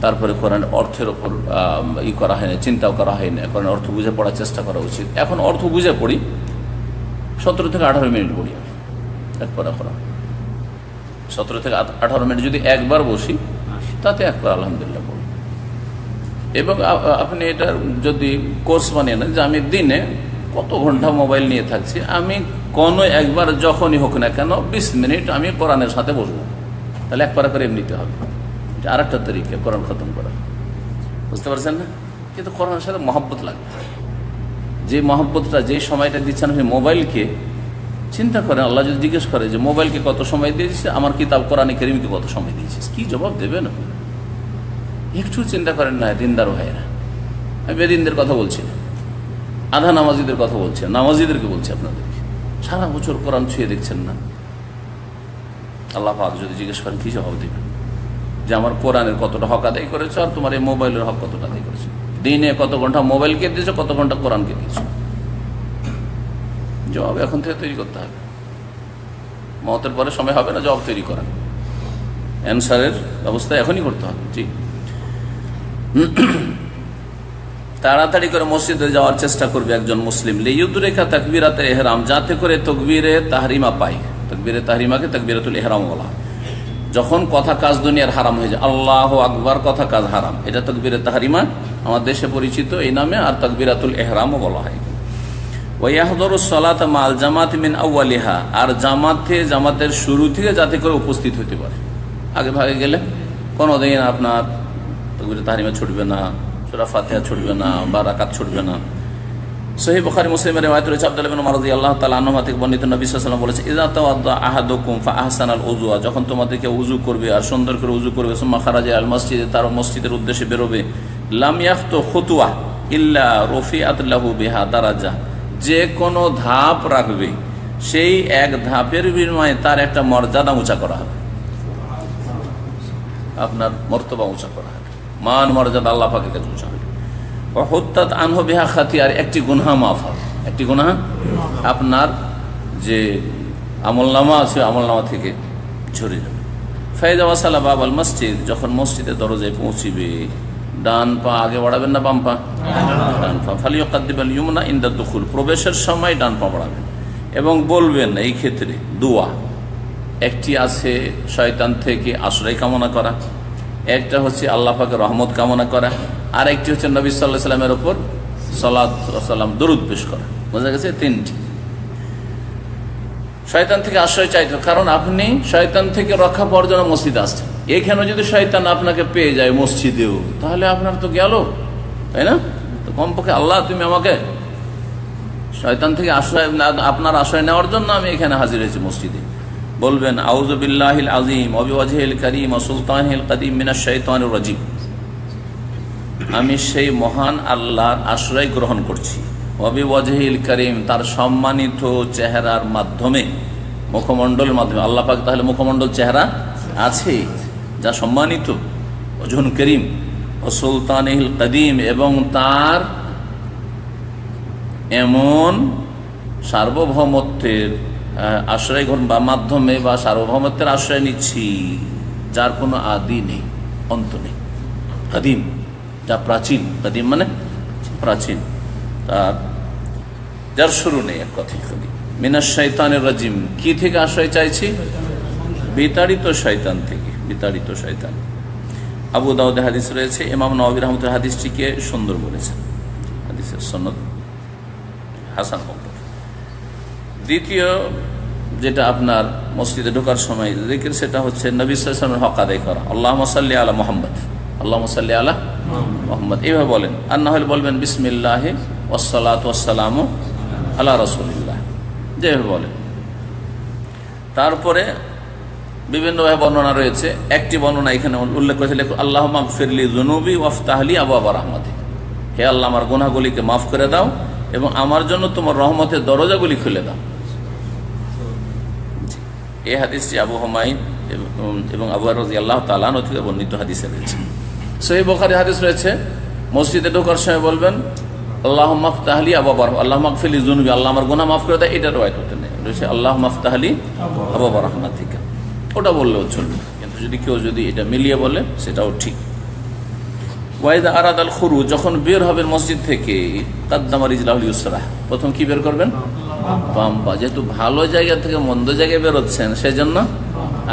তারপরে কোরআন অর্থের ওপর করা হয় না, চিন্তাও করা হয় না, কোরআন অর্থ বুঝে পড়ার চেষ্টা করা উচিত। এখন অর্থ বুঝে পড়ি, 17 থেকে 18 মিনিট পড়ি আমি একবার কোরআন, 17 থেকে 18 মিনিট যদি একবার বসি তাতে একবার আলহামদুলিল্লাহ পড়ি। এবং আপনি এটা যদি কোর্স বানিয়ে নেন যে আমি দিনে কত ঘন্টা মোবাইল নিয়ে থাকছি, আমি কোনো একবার যখনই হোক না কেন 20 মিনিট আমি কোরআনের সাথে বসবো, তাহলে একবার করে এমনিতে হবে। এটা আর একটা তরিকা কোরআন খতম করা, বুঝতে পারছেন না? কিন্তু কোরআনের সাথে মহব্বত লাগবে। যে মহব্বতটা, যে সময়টা দিচ্ছেন আপনি মোবাইলকে, চিন্তা করেন আল্লাহ যদি জিজ্ঞেস করে যে মোবাইলকে কত সময় দিয়েছিস, আমার কিতাব কোরআন কারীমকে কত সময় দিয়েছিস, কি জবাব দেবেন? একটু চিন্তা করেন না দিনদার ভাইয়েরা। আমি বেদিনদের কথা বলছি না, আধা নামাজিদের কথা বলছি, নামাজিদেরকে বলছি আপনাদেরকে। সারা বছর কোরআন ছুঁয়ে দেখছেন না, আল্লাহ পাক যদি জিজ্ঞেস করেন কি জবাব দেবেন? যে আমার কোরআনের কতটা হক আদায় করেছো আর তোমার এই মোবাইলের হক কতটা আদায় করেছো, দিনে কত ঘন্টা মোবাইলকে দিয়েছো, কত ঘন্টা কোরআনকে দিয়েছো? জবাব এখন থেকে তৈরি করতে হবে, মওতের পরে সময় হবে না জবাব তৈরি করার, অ্যান্সারের ব্যবস্থা এখনই করতে হবে। জি, তাড়াতাড়ি করে মসজিদে যাওয়ার চেষ্টা করবে একজন মুসলিম, লিইউদরিকা তাকবীরাতুল ইহরাম, যাতে করে তাকবীরে তাহরিমা পায়। তাকবীরে তাহরিমাকে তাকবীরাতুল ইহরাম বলা হয়। যখন কথা কাজ দুনিয়ার হারাম হয়ে যায়, আল্লাহু আকবার কথা কাজ হারাম, এটা তাকবীরে তাহরিমা আমার দেশে পরিচিত এই নামে, আর তাকবীরাতুল ইহরামও বলা হয়। ওয়াহযুরুস সালাতা মাল জামাত মিন আউয়ালিহা, আর জামাতের শুরু থেকে যাতে করে উপস্থিত হতে পারে। আগে ভাগে গেলে কোনোদিন আপনার তাকবীরে তাহরিমা ছুটবে না, সূরা ফাতিহা ছুটবে না, বা রাকাত ছুটবে না। সহিহ বুখারী মুসলিমের রিওয়ায়াত রয়েছে, আব্দুল্লাহ ইবনে উমর রাদিয়াল্লাহু তাআলা আনহু থেকে বর্ণিত, নবী সাল্লাল্লাহু আলাইহি ওয়াসাল্লাম বলেছেন, ইযা তাওয়াদ্দা আহাদুকুম ফাআহসানাল উযুয়া, যখন তোমাদেরকে উযু করবে আর সুন্দর করে উযু করবে, সুম্মা খারাজা আল মসজিদে, তার মসজিদের উদ্দেশ্যে বেরোবে, লাম ইয়াখতু খুতওয়া ইল্লা রুফিআত লাহু বিহা দারাজা, যে কোনো ধাপ রাখবে সেই এক ধাপের বিনিময়ে তার একটা মর্যাদা উঁচা করা হবে, আপনার মর্তবা উঁচা করা হবে, মান মর্যাদা আল্লাহ পাকের কাছে উঁচা হবে। হুত্তাত আনহু বিহা খাতিয়ার, একটি গুনাহ মাফ হবে, একটি গুনাহ আপনার যে আমলনামা আছে আমলনামা থেকে ঝরে যাবে। ফাইদা ওয়াসালা বাবাল মসজিদ, যখন মসজিদের দরজায় পৌঁছিবে, ডান পা আগে বাড়াবেন না বাম পা? ডান পা। ফালিয়াকাদ্দিবাল ইউমনা ইনদা দুখুল, প্রবেশের সময় ডান পা বাড়াবেন এবং বলবেন এই ক্ষেত্রে দোয়া। একটি আছে শয়তান থেকে আশ্রয় কামনা করা, একটা হচ্ছে আল্লাহ পাকের রহমত কামনা করা, আর একটি হচ্ছে নবী সাল্লাল্লাহু আলাইহি ওয়াসাল্লামের উপর সালাত ওয়া সালাম দরুদ পেশ করা। বোঝা গেছে? তিনটি। শয়তান থেকে আশ্রয় চাইতে, কারণ আপনি শয়তান থেকে রক্ষা পাওয়ার জন্য মসজিদে আসছেন। এখানে যদি শয়তান আপনাকে পেয়ে যায় মসজিদেও, তাহলে আপনার তো গেল, তাই না? তো কমপক্ষে আল্লাহ তুমি আমাকে শয়তান থেকে আশ্রয়, আপনার আশ্রয় নেওয়ার জন্য আমি এখানে হাজির হয়েছি মসজিদে। বলবেন আউযু বিল্লাহিল আযীম ওয়া বিওয়াজহিল কারীম ওয়া সুলতানিল কাদীম মিনাশ শাইতানির রাজীম, আমি সেই মহান আল্লাহর আশ্রয় গ্রহণ করছি, ওয়া বিওয়াজহিল কারীম, তার সম্মানিত চেহারার মাধ্যমে, মুখমণ্ডলের মাধ্যমে। আল্লাহ পাক তাহলে মুখমণ্ডল চেহারা আছে যা সম্মানিত, ওয়াজহুল কারীম ও সুলতানিল কাদীম, এবং তার এমন সার্বভৌমত্বের আশ্রয় গ্রহণ বা মাধ্যমে, বা সার্বভৌমত্বের আশ্রয় নিচ্ছি যার কোনো আদি নেই, অন্ত নেই। কাদিম যা প্রাচীন, কাদিম মানে প্রাচীন, তার যার শুরু নেই, এক কথায় কাদিম। মিনাশ শাইতানির রাজিম, কি থেকে আশ্রয় চাইছি? বিতাড়িত শয়তান থেকে, বিতাড়িত শয়তান। আবু দাউদে হাদিস রয়েছে, ইমাম নওয়াবী রাহমাতুল্লাহ হাদিসটিকে সুন্দর বলেছেন, হাদিসের সনদ হাসান। দ্বিতীয় যেটা আপনার মসজিদে ঢোকার সময় জিকির, সেটা হচ্ছে নবী সাল্লাল্লাহু আলাইহি ওয়াসাল্লামের হক আদায় করা। আল্লাহুম্মা সাল্লি আলা মুহাম্মদ, আল্লাহুম্মা সাল্লি আলা মুহাম্মদ, এইভাবে বলেন। আর না হলে বলবেন বিসমিল্লাহি ওয়াসসালাতু ওয়াসসালামু আলা রাসূলিল্লাহ, যেভাবে বলেন। তারপরে বিভিন্নভাবে বর্ণনা রয়েছে, একটি বর্ণনা এখানে উল্লেখ করেছে, আল্লাহুম্মা গফিরলি যুনুবি ওয়াফতাহলি আবওয়াবা রাহমাতিক, হে আল্লাহ আমার গুনাহগুলিকে মাফ করে দাও এবং আমার জন্য তোমার রহমতের দরজাগুলি খুলে দাও। এই হাদিসটি আবু হুমায়ুন এবং আবু হুরায়রা রাদিয়াল্লাহু তাআলা আনহু থেকে বর্ণিত হাদিসে রয়েছে। সহিহ বুখারী হাদিস রয়েছে, মসজিদে ঢোকার সময় বলবেন আল্লাহুম্মা ফতাহলি আবওয়াবা, আল্লাহুম্মা গফিরলি যুনুবি, আল্লাহ আমার গুনাহ মাফ করে দাও। এটা রওয়ায়াত হতে নেই, রয়েছে আল্লাহুম্মা ফতাহলি আবওয়াবা রাহমাতিকা, ওটা বললেও চলবে। কিন্তু যদি কেউ যদি এটা মিলিয়ে বলে সেটাও ঠিক। ওয়াইদা আরাদাল খুরুজ, যখন বের হবেন মসজিদ থেকে, কাদ্দামা রিজলাহুল ইউসরা, প্রথম কি বের করবেন? বাম পা। যেহেতু ভালো জায়গা থেকে মন্দ জায়গায় বেরোচ্ছেন সেজন্য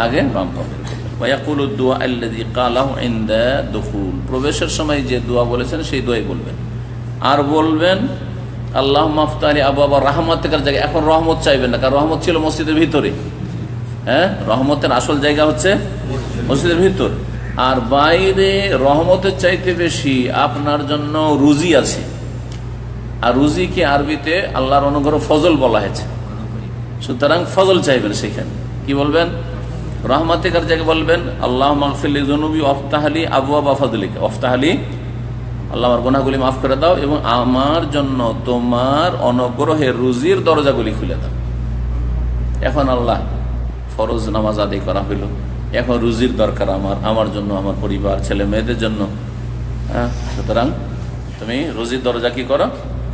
আগে বাম পা বের করবেন। ওয়ায়াকুলু দুআ আল্লাযী ক্বালাহু ইনদা দুখুল, প্রবেশের সময় যে দোয়া বলেছেন সেই দোয়াই বলবেন। আর বলবেন আল্লাহুম্মা আফতাহ লি আবওয়াবা রাহমাতিকার জায়গায় এখন রহমত চাইবেন না, কারণ রহমত ছিল মসজিদের ভিতরে। হ্যাঁ, রহমতের আসল জায়গা হচ্ছে মসজিদের ভিতর। আর বাইরে রহমতের চাইতে বেশি আপনার জন্য রুজি আছে। আর রুজিকে আরবিতে আল্লাহর অনুগ্রহ ফজল বলা হয়েছে, সুতরাং ফজল চাইবেন। সেখানে কি বলবেন? রহমাতিকার জায়গায় বলবেন আল্লাহুম্মা মাগফির লি যুনুবি ওয়াফতাহ লি আবওয়াবা ফাদলিকা, ওয়াফতাহ লি, আল্লাহ আমার গুনাহগুলি মাফ করে দাও এবং আমার জন্য তোমার অনুগ্রহের রুজির দরজাগুলি খুলে দাও। এখন আল্লাহ ফরজ নামাজ আদায় করা হইল, এখন রুজির দরকার আমার জন্য, আমার পরিবার, ছেলে মেয়েদের জন্য। হ্যাঁ, সুতরাং তুমি রুজির দরজা কি করো?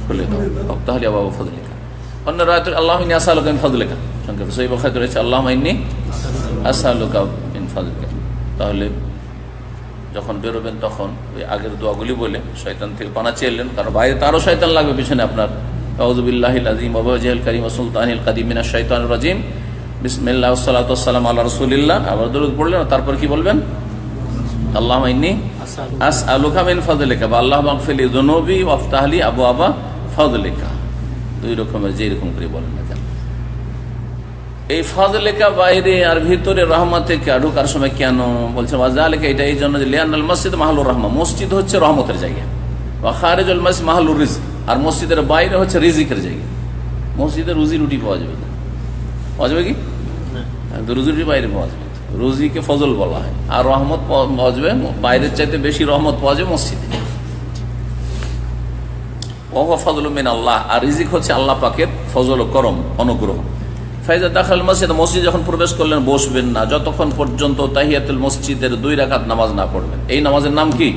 খুলে দাও। ওয়াফতাহ লি আবওয়াবা ফাদলিকা। অন্য রায়ত আল্লাহুম্মা ইন্নী আসআলুকা মিন ফাদলিকা, সংক্ষেপে সহিহ বুখারীতে রয়েছে আল্লাহুম্মা ইন্নী আসআলুকা মিন ফাদলিকা। তাহলে যখন বেরোবেন তখন ওই আগের দোয়াগুলি বলে শয়তান থেকে পানা চেয়েলেন, কারণ বাইরে তারও শয়তান লাগবে পিছনে আপনার। আউযু বিল্লাহিল আযীম ওয়া বিওয়াজহিল কারীম ওয়া সুলতানিল কাদীম মিনাশ শাইতানির রাজীম, বিসমিল্লাহ ওয়াসসালাতু ওয়াসসালামু আলা রাসূলিল্লাহ। আবার দরুদ পড়লেন, তারপর কি বলবেন? আল্লাহুম্মা ইন্নী আসআলুকা মিন ফাদলিকা বা আল্লাহুম্মা মাগফির লি যুনুবি ওয়াফতাহ লি আবওয়াবা ফাদলিকা। দুই রকমের যেই রকম করে বলেন না কেন। এই ফাদলিকা বাইরে আর ভিতরে রহমতিকা ঢোকার সময় কেন বলছে? ওয়াজালিকা, এটা এই জন্য যে লিআন্নাল মসজিদ মাহলুর রাহমা, মসজিদ হচ্ছে রহমতের জায়গা। ওয়া খারিজুল মসজিদ মাহলুর রিজক, আর মসজিদের বাইরে হচ্ছে রিজিকের জায়গা। মসজিদে রুজি রুটি পাওয়া যাবে না, পাওয়া যাবে কি? রুজি রুটি বাইরে পাওয়া যাবে। রুজিকে ফজল বলা হয়, আর রহমত পাওয়া যাবে বাইরের চাইতে বেশি রহমত পাওয়া যাবে মসজিদে। ওয়া ফাযলুম মিন আল্লাহ, আর রিজিক হচ্ছে আল্লাহ পাকের ফজল ও করম, অনুগ্রহ। ফাইজা দাখাল মসজিদ, মসজিদ যখন প্রবেশ করলেন বসবেন না যতক্ষণ পর্যন্ত তাহিয়াতুল মসজিদের 2 রাকাত নামাজ না পড়বেন। এই নামাজের নাম কি?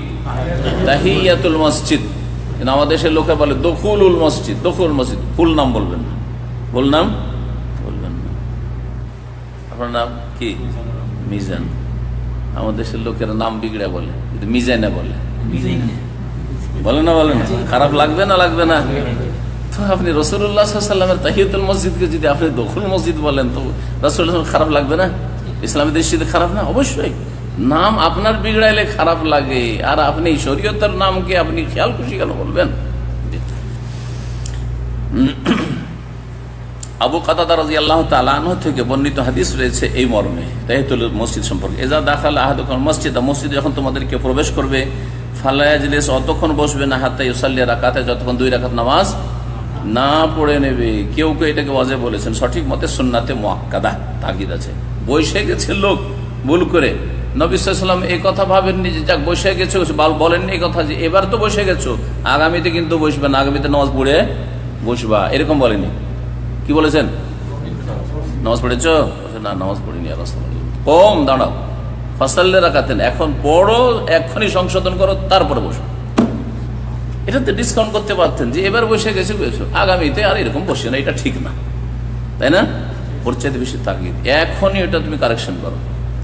তাহিয়াতুল মসজিদ। আমাদের দেশের লোকে বলে দুখুলুল মসজিদ, দুখুল মসজিদ। ফুল নাম বলবেন না, ফুল নাম বলবেন না। আপনার নাম কি? মিজান। আমাদের দেশের লোকেরা নাম বিগড়ে বলে, মিজানে বলে। বলে না, বলে না? খারাপ লাগবে না? লাগবে না? তো আপনি রাসূলুল্লাহ সাল্লাল্লাহু আলাইহি ওয়াসাল্লামের তাহিয়াতুল মসজিদকে যদি আপনি দখুল মসজিদ বলেন, তো রাসূলুল্লাহ খারাপ লাগবে না? ইসলামের দৃষ্টিতে খারাপ না? অবশ্যই। নাম আপনার বিগড়াইলে খারাপ লাগে, আর আপনি শরীয়তের নামকে আপনি খেয়াল খুশি কেন বলবেন? আবু কাতাদা রাদিয়াল্লাহু তাআলা আনহু থেকে বর্ণিত হাদিস রয়েছে এই মর্মে তাহিয়াতুল মসজিদ সম্পর্কে। ইজা দাখালা আহাদুকুম মসজিদ, মসজিদে যখন তোমাদেরকে প্রবেশ করবে, ফালা ইয়াজলিস, অতক্ষণ বসবে না, হাত্তা ইউসাল্লি রাকাতে, যতক্ষণ 2 রাকাত নামাজ না পড়ে নেবে। কেউ কেউ এটাকে ওয়াজিব বলেছেন, সঠিক মতে সুন্নাতে মুআক্কাদা, তাকিদ আছে। বসে গেছে লোক ভুল করে, নবী সাল্লাল্লাহু আলাইহি ওয়াসাল্লাম এই কথা ভাবেননি যে যাক বসে গেছো, বলেননি এই কথা যে এবার তো বসে গেছো, আগামীতে কিন্তু বসবে না, আগামীতে নামাজ পড়ে বসবা, এরকম বলেনি। কি বলেছেন? নামাজ পড়েছ? না, নামাজ পড়িনি। কম দাঁড়াও, ফাসাল্লি রাকাতেন, এখন পড়ো, এক্ষুনি সংশোধন করো, তারপরে বসো। এটাতে ডিসকাউন্ট করতে পারতেন যে এবার বসে গেছে, আগামীতে আর এরকম বসে না, এটা ঠিক না, তাই না? ওর চাইতে বেশি তাগিদ, এখনই এটা তুমি কারেকশন করো,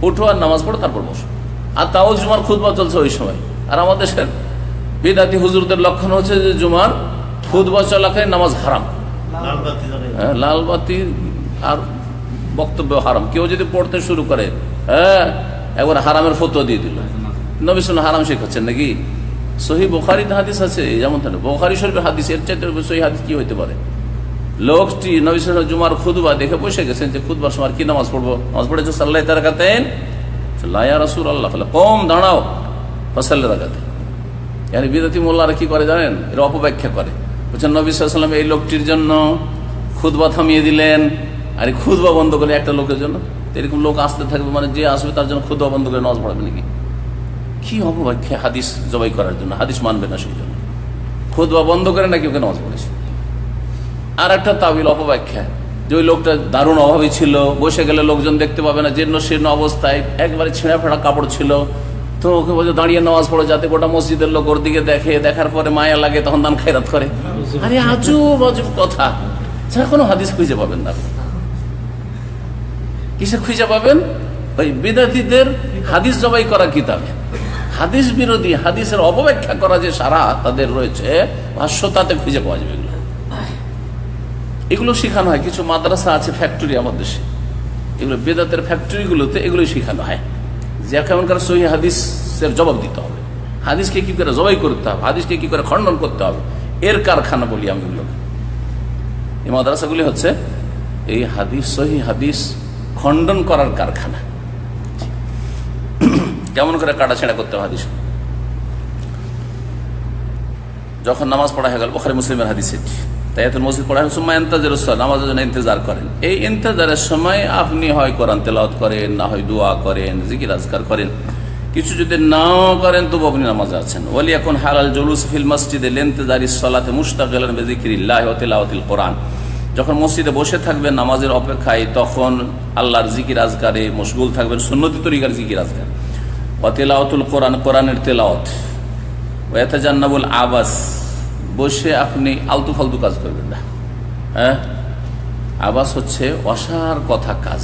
উঠো আর নামাজ পড়ো, তারপর বসো। আর তাও জুমার খুতবা চলছে ওই সময়। আর আমাদের দেশের বিদাতি হুজুরদের লক্ষণ হচ্ছে যে জুমার খুতবা চলাকালীন নামাজ হারাম, লাল বাতি আর বক্তব্য হারাম। কেউ যদি পড়তে শুরু করে, হ্যাঁ, একবার হারামের ফতোয়া দিয়ে দিল। নবী সাল্লাল্লাহু হারাম শেখাচ্ছেন নাকি? সহিহ বুখারীতে হাদিস আছে, যেমন বুখারী শরীফের হাদিস, এর চাইতে সহিহ হাদিস কি হইতে পারে? লোকটি নবী সাল্লাল্লাহু আলাইহি ওয়াসাল্লাম জুমার খুতবা দেখে বসে গেছেন যে খুতবার সময় কি নামাজ পড়বো? নামাজ পড়েছে সাল্লাল্লাহু রাকাতাইন। লা ইয়া রাসূলুল্লাহ, কম দাঁড়াও, ফাসাল্লি রাকাতাইন। মানে বিদাতি মোল্লারা কি করে জানেন? এরা অপব্যাখ্যা করে, বলছেন নবী সাল্লাল্লাহু আলাইহি ওয়াসাল্লাম এই লোকটির জন্য খুতবা থামিয়ে দিলেন, আর খুতবা বন্ধ করে একটা লোকের জন্য। এরকম লোক আসতে থাকবে, মানে যে আসবে তার জন্য খুতবা বন্ধ করে নামাজ পড়াবে নাকি? কি অপব্যাখ্যা, হাদিস জবাই করার জন্য, হাদিস মানবে না সেই জন্য খুতবা বন্ধ করে নাকি ওকে নামাজ পড়েছে। আর একটা তাবিল অপব্যাখ্যা, যে ওই লোকটা দারুণ অভাবী ছিল, বসে গেলে লোকজন দেখতে পাবে না, জীর্ণ শীর্ণ অবস্থায়, একবারে ছেঁড়া ফেড়া কাপড় ছিল, তো ওকে বলছে দাঁড়িয়ে নামাজ পড়ো যাতে গোটা মসজিদের লোক ওর দিকে দেখে, দেখার পরে মায়া লাগে, তখন দান খায়রাত করে। আরে আজব আজব কথা, ছাড়া কোনো হাদিস খুঁজে পাবেন না। কিসে খুঁজে পাবেন? ওই বিদাতীদের হাদিস জবাই করা কিতাবে। হাদিস বিরোধী, হাদিসের অপব্যাখ্যা করা যে সারা তাদের রয়েছে ভাষ্য, তাতে খুঁজে পাওয়া যাবে। এগুলো শেখানো হয়। কিছু মাদ্রাসা আছে, ফ্যাক্টরি আমার দেশে, এগুলো বেদাতের ফ্যাক্টরিগুলোতে এগুলো শেখানো হয় যে এখনকার সহিহ হাদিসের জবাব দিতে হবে, হাদিসকে কি করে জবাই করতে হবে, হাদিসকে কি করে খণ্ডন করতে হবে, এর কারখানা বলি আমি এগুলোকে। এই মাদ্রাসাগুলি হচ্ছে এই হাদিস, সহিহ হাদিস খণ্ডন করার কারখানা। কেমন করে কাটাছেঁড়া করতে হবে হাদিস। যখন নামাজ পড়া হয়ে গেল, বুখারী মুসলিমের হাদিস এটি, তাহিয়াতুল মসজিদ পড়া হয়, সুম্মা ইন্তাজিরুস সালাত, নামাজের জন্য ইন্তজার করেন। এই ইন্তজারের সময় আপনি হয় কোরআন তেলাওয়াত করেন, না হয় দোয়া করেন, জিকির আজকার করেন। কিছু যদি নাও করেন তবু আপনি নামাজে আছেন। ওয়ালিয়াকুন হালাল জুলুস ফিল মসজিদে লিনতিজারিস সালাতে মুশতাগিলান বিযিকরিল্লাহি ওয়া তিলাওয়াতিল কোরআন। যখন মসজিদে বসে থাকবেন নামাজের অপেক্ষায়, তখন আল্লাহর জিকির আজকারে মশগুল থাকবেন, সুন্নতি তরিকার জিকির আজকার। ওয়া তিলাওয়াতুল কোরআন, কোরআনের তেলাওয়াত। ওয়া ইয়াতাজান্নাবুল আবাস, বসে আপনি আলতু ফালতু কাজ করবেন না। হ্যাঁ, আবাস হচ্ছে অসার কথা কাজ।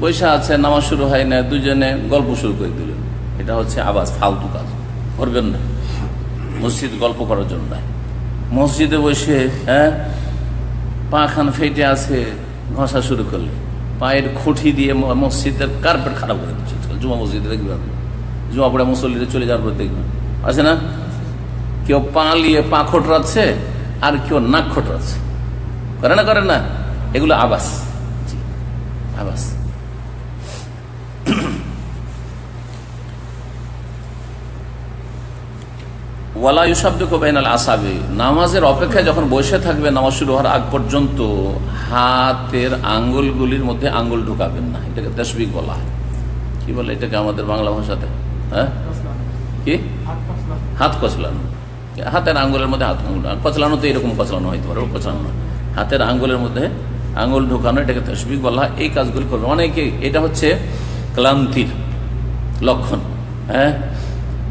বসে আছে, নামাজ শুরু হয় না, দুজনে গল্প শুরু করে দিলেন, এটা হচ্ছে আবাস, ফালতু কাজ করবেন না। মসজিদ গল্প করার জন্য নয়। মসজিদে বসে পা খান ফেটে আছে, ঘষা শুরু করলে, পায়ের খুঁটি দিয়ে মসজিদের কার্পেট খারাপ করে দিচ্ছে। জুমা মসজিদে দেখবেন, জুমা পড়ে মুসল্লিরা চলে যাওয়ার পর দেখবেন আছে না, কেউ পা লিয়ে পা খোটরাচ্ছে আর কেউ নাক খোটরাচ্ছে, করে না, এগুলো আবাস, আবাস। ওয়ালা ইউসাব্বিকু বাইনাল আসাবি, নামাজের অপেক্ষায় যখন বসে থাকবে নামাজ শুরু হওয়ার আগ পর্যন্ত হাতের আঙ্গুলগুলির মধ্যে আঙ্গুল ঢুকাবেন না। এটাকে তাসবিক বলা হয়। কি বলে এটাকে আমাদের বাংলা ভাষাতে? কি? হাত কচলানো। হাতের আঙ্গুলের মধ্যে হাত কচলানো, তো এরকম কচলানো হইতে পারে, কচলানো। হাতের আঙ্গুলের মধ্যে আঙ্গুল ঢোকানো, এটাকে তাসবিক বলা হয়। এই কাজগুলি করবে অনেকে। এটা হচ্ছে ক্লান্তির লক্ষণ।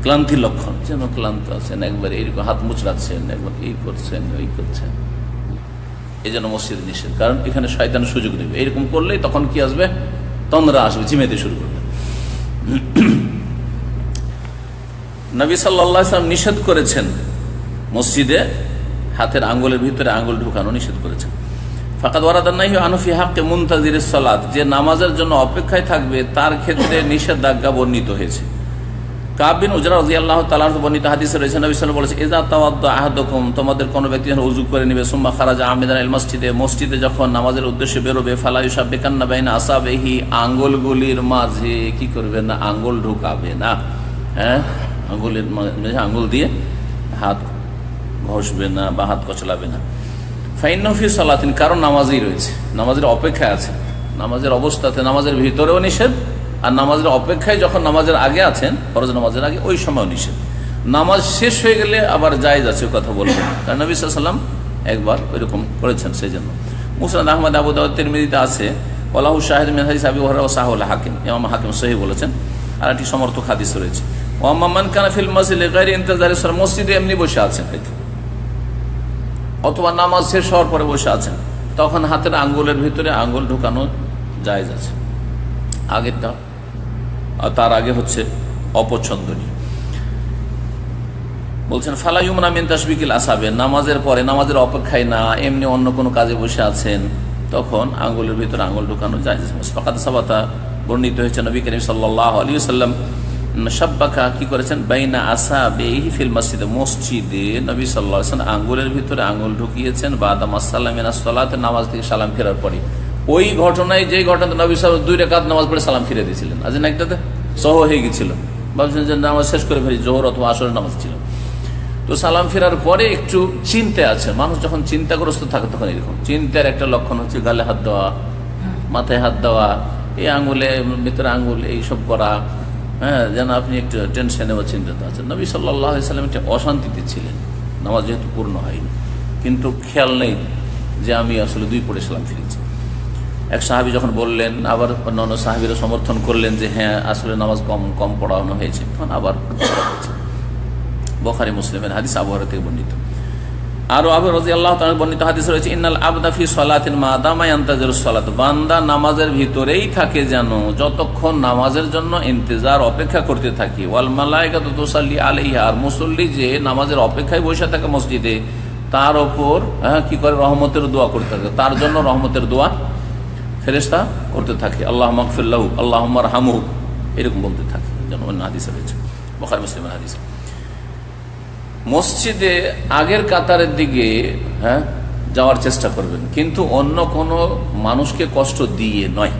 ক্লান্তির লক্ষণ, যেন ক্লান্ত আছেন, একবার এইরকম হাত মুচড়াচ্ছেন, একবার এই করছেন, ওই করছেন। এই জন্য মসজিদ নিষেধ, কারণ এখানে শয়তানের সুযোগ দেবে। এইরকম করলেই তখন কি আসবে? তন্দ্রা আসবে, ঝিমাইতে শুরু করবে। নবী সাল্লাল্লাহু আলাইহি ওয়াসাল্লাম নিষেধ করেছেন মসজিদে হাতের আঙ্গুলের ভিতরে আঙ্গুল ঢুকানো নিষেধ করেছেন। ফাকাদ ওয়ারাদান নাহয়ু আনহু ফি হাক্কি মুনতাজিরিস সালাত, যে নামাজের জন্য অপেক্ষায় থাকবে তার ক্ষেত্রে নিষেধাজ্ঞা বর্ণিত হয়েছে। কাব বিন উজরা রাদিয়াল্লাহু তাআলা আনহু বর্ণিত হাদিসে রয়েছে, নবী সাল্লাল্লাহু আলাইহি ওয়াসাল্লাম বলেছেন, ইযা তাওয়াদ্দা আহাদুকুম, তোমাদের কোনো ব্যক্তি যখন ওযু করে নেবে, সুম্মা খারাজা আমিদান ইল মসজিদে, মসজিদে যখন নামাজের উদ্দেশ্যে বেরোবে, ফালা ইউসাব্বিকান্না বাইনা আসাবিহি, আঙ্গুলগুলির মাঝে কি করবে না? আঙ্গুল ঢুকাবে না। আঙ্গুলের মাঝে আঙ্গুল দিয়ে হাত ঘষবে না বা হাত কচলাবে না। ফাইন্নাহু ফি সালাতিন, কারণ নামাজই রয়েছে, নামাজের অপেক্ষায় আছে। নামাজের অবস্থাতে, নামাজের ভিতরেও নিষেধ, আর নামাজের অপেক্ষায় যখন নামাজের আগে আছেন, ফরজ নামাজের আগে, ওই সময় নিষেধ। নামাজ শেষ হয়ে গেলে আবার জায়েজ আছে কথা বলবেন, কারণ নবী সাল্লাল্লাহু আলাইহি ওয়াসাল্লাম একবার ওইরকম করেছেন। সেই জন্য মুসনাদ আহমদ, আবু দাউদ, তিরমিজিতে আছে, ওয়ালাহু শাহিদ মিন হাদিস আবি হুরায়রা ওয়া সাহাহুল হাকিম, ইমাম হাকিম সহিহ বলেছেন। আর একটি সমর্থক হাদিস রয়েছে, ওয়া মান কানা ফিল মসজিদে গায়রি ইনতিজারিস সালাত, মসজিদে এমনি বসে আছেন অথবা নামাজ শেষ হওয়ার পরে বসে আছেন, তখন হাতের আঙ্গুলের ভিতরে আঙ্গুল ঢুকানো জায়েজ আছে। আগেরটা, তার আগে হচ্ছে অপছন্দনীয়। বলছেন ফালা ইউমনা মিন তাসবিকিল আসাবে, নামাজের পরে, নামাজের অপেক্ষায় না, এমনি অন্য কোনো কাজে বসে আছেন, তখন আঙ্গুলের ভিতরে আঙ্গুল ঢুকানো জায়েজ। ফাকাদ সাবাতা, বর্ণিত হয়েছে নবী করিম সাল্লাল্লাহু আলাইহি ওয়াসাল্লাম সাব্বাকা, কি করেছেন? বাইনা আসাবিহি ফিল মসজিদে, মসজিদে নবী সাল্লাল্লাহু আলাইহি ওয়াসাল্লাম আঙ্গুলের ভিতরে আঙ্গুল ঢুকিয়েছেন বাদা মাসসালাম মিনাস সালাত, নামাজ থেকে সালাম ফেরার পরে। ওই ঘটনায়, যে ঘটনা নবী সাল্লাল্লাহু আলাইহি ওয়াসাল্লাম 2 রাকাত নামাজ পড়ে সালাম ফিরে দিয়েছিলেন, আজ না একটাতে সহ হয়ে গেছিল, ভাবছেন যে নামাজ শেষ করে ফেলি, জোহর অথবা আসরের নামাজ ছিল। তো সালাম ফেরার পরে একটু চিন্তায় আছে মানুষ, যখন চিন্তাগ্রস্ত থাকে তখন এরকম। চিন্তার একটা লক্ষণ হচ্ছে গালে হাত দেওয়া, মাথায় হাত দেওয়া, এই আঙ্গুলে ভিতরে আঙ্গুল এইসব করা, যেন আপনি একটু টেনশনে বা চিন্তাতে আছেন। নবী সাল্লাল্লাহু আলাইহি ওয়াসাল্লাম একটা অশান্তিতে ছিলেন, নামাজ যেহেতু পূর্ণ হয়নি, কিন্তু খেয়াল নেই যে আমি আসলে 2 পড়ে সালাম ফিরেছি। এক সাহাবী যখন বললেন, আবার অন্যান্য সাহাবীরা সমর্থন করলেন যে হ্যাঁ আসলে নামাজ কম পড়ানো হয়েছে, তখন আবার বুখারী মুসলিমের হাদিস, আবু হুরায়রা থেকে বর্ণিত। আরো আবু রাদিয়াল্লাহু তাআলা বর্ণিত হাদিস রয়েছে, ইন্নাল আবদা ফি সালাতিন মা দামা ইয়ান্তাজিরুস সালাত, বান্দা নামাজের ভিতরেই থাকে যেন যতক্ষণ নামাজের জন্য ইন্তজার অপেক্ষা করতে থাকে। ওয়াল মালায়েকাতু তুসাল্লি আলাইহা, আর মুসল্লি যে নামাজের অপেক্ষায় বসে থাকে মসজিদে, তার ওপর কি করে রহমতের দোয়া করতে থাকে, তার জন্য রহমতের দোয়া ফেরেশতা করতে থাকে। আল্লাহুম্মা গফির লাহু, আল্লাহুম্মা আরহামহু, এরকম বলতে থাকে। যেন অন্য হাদিসে রয়েছে, বুখারী মুসলিমের হাদিস। মসজিদে আগের কাতারের দিকে যাওয়ার চেষ্টা করবেন, কিন্তু অন্য কোনো মানুষকে কষ্ট দিয়ে নয়।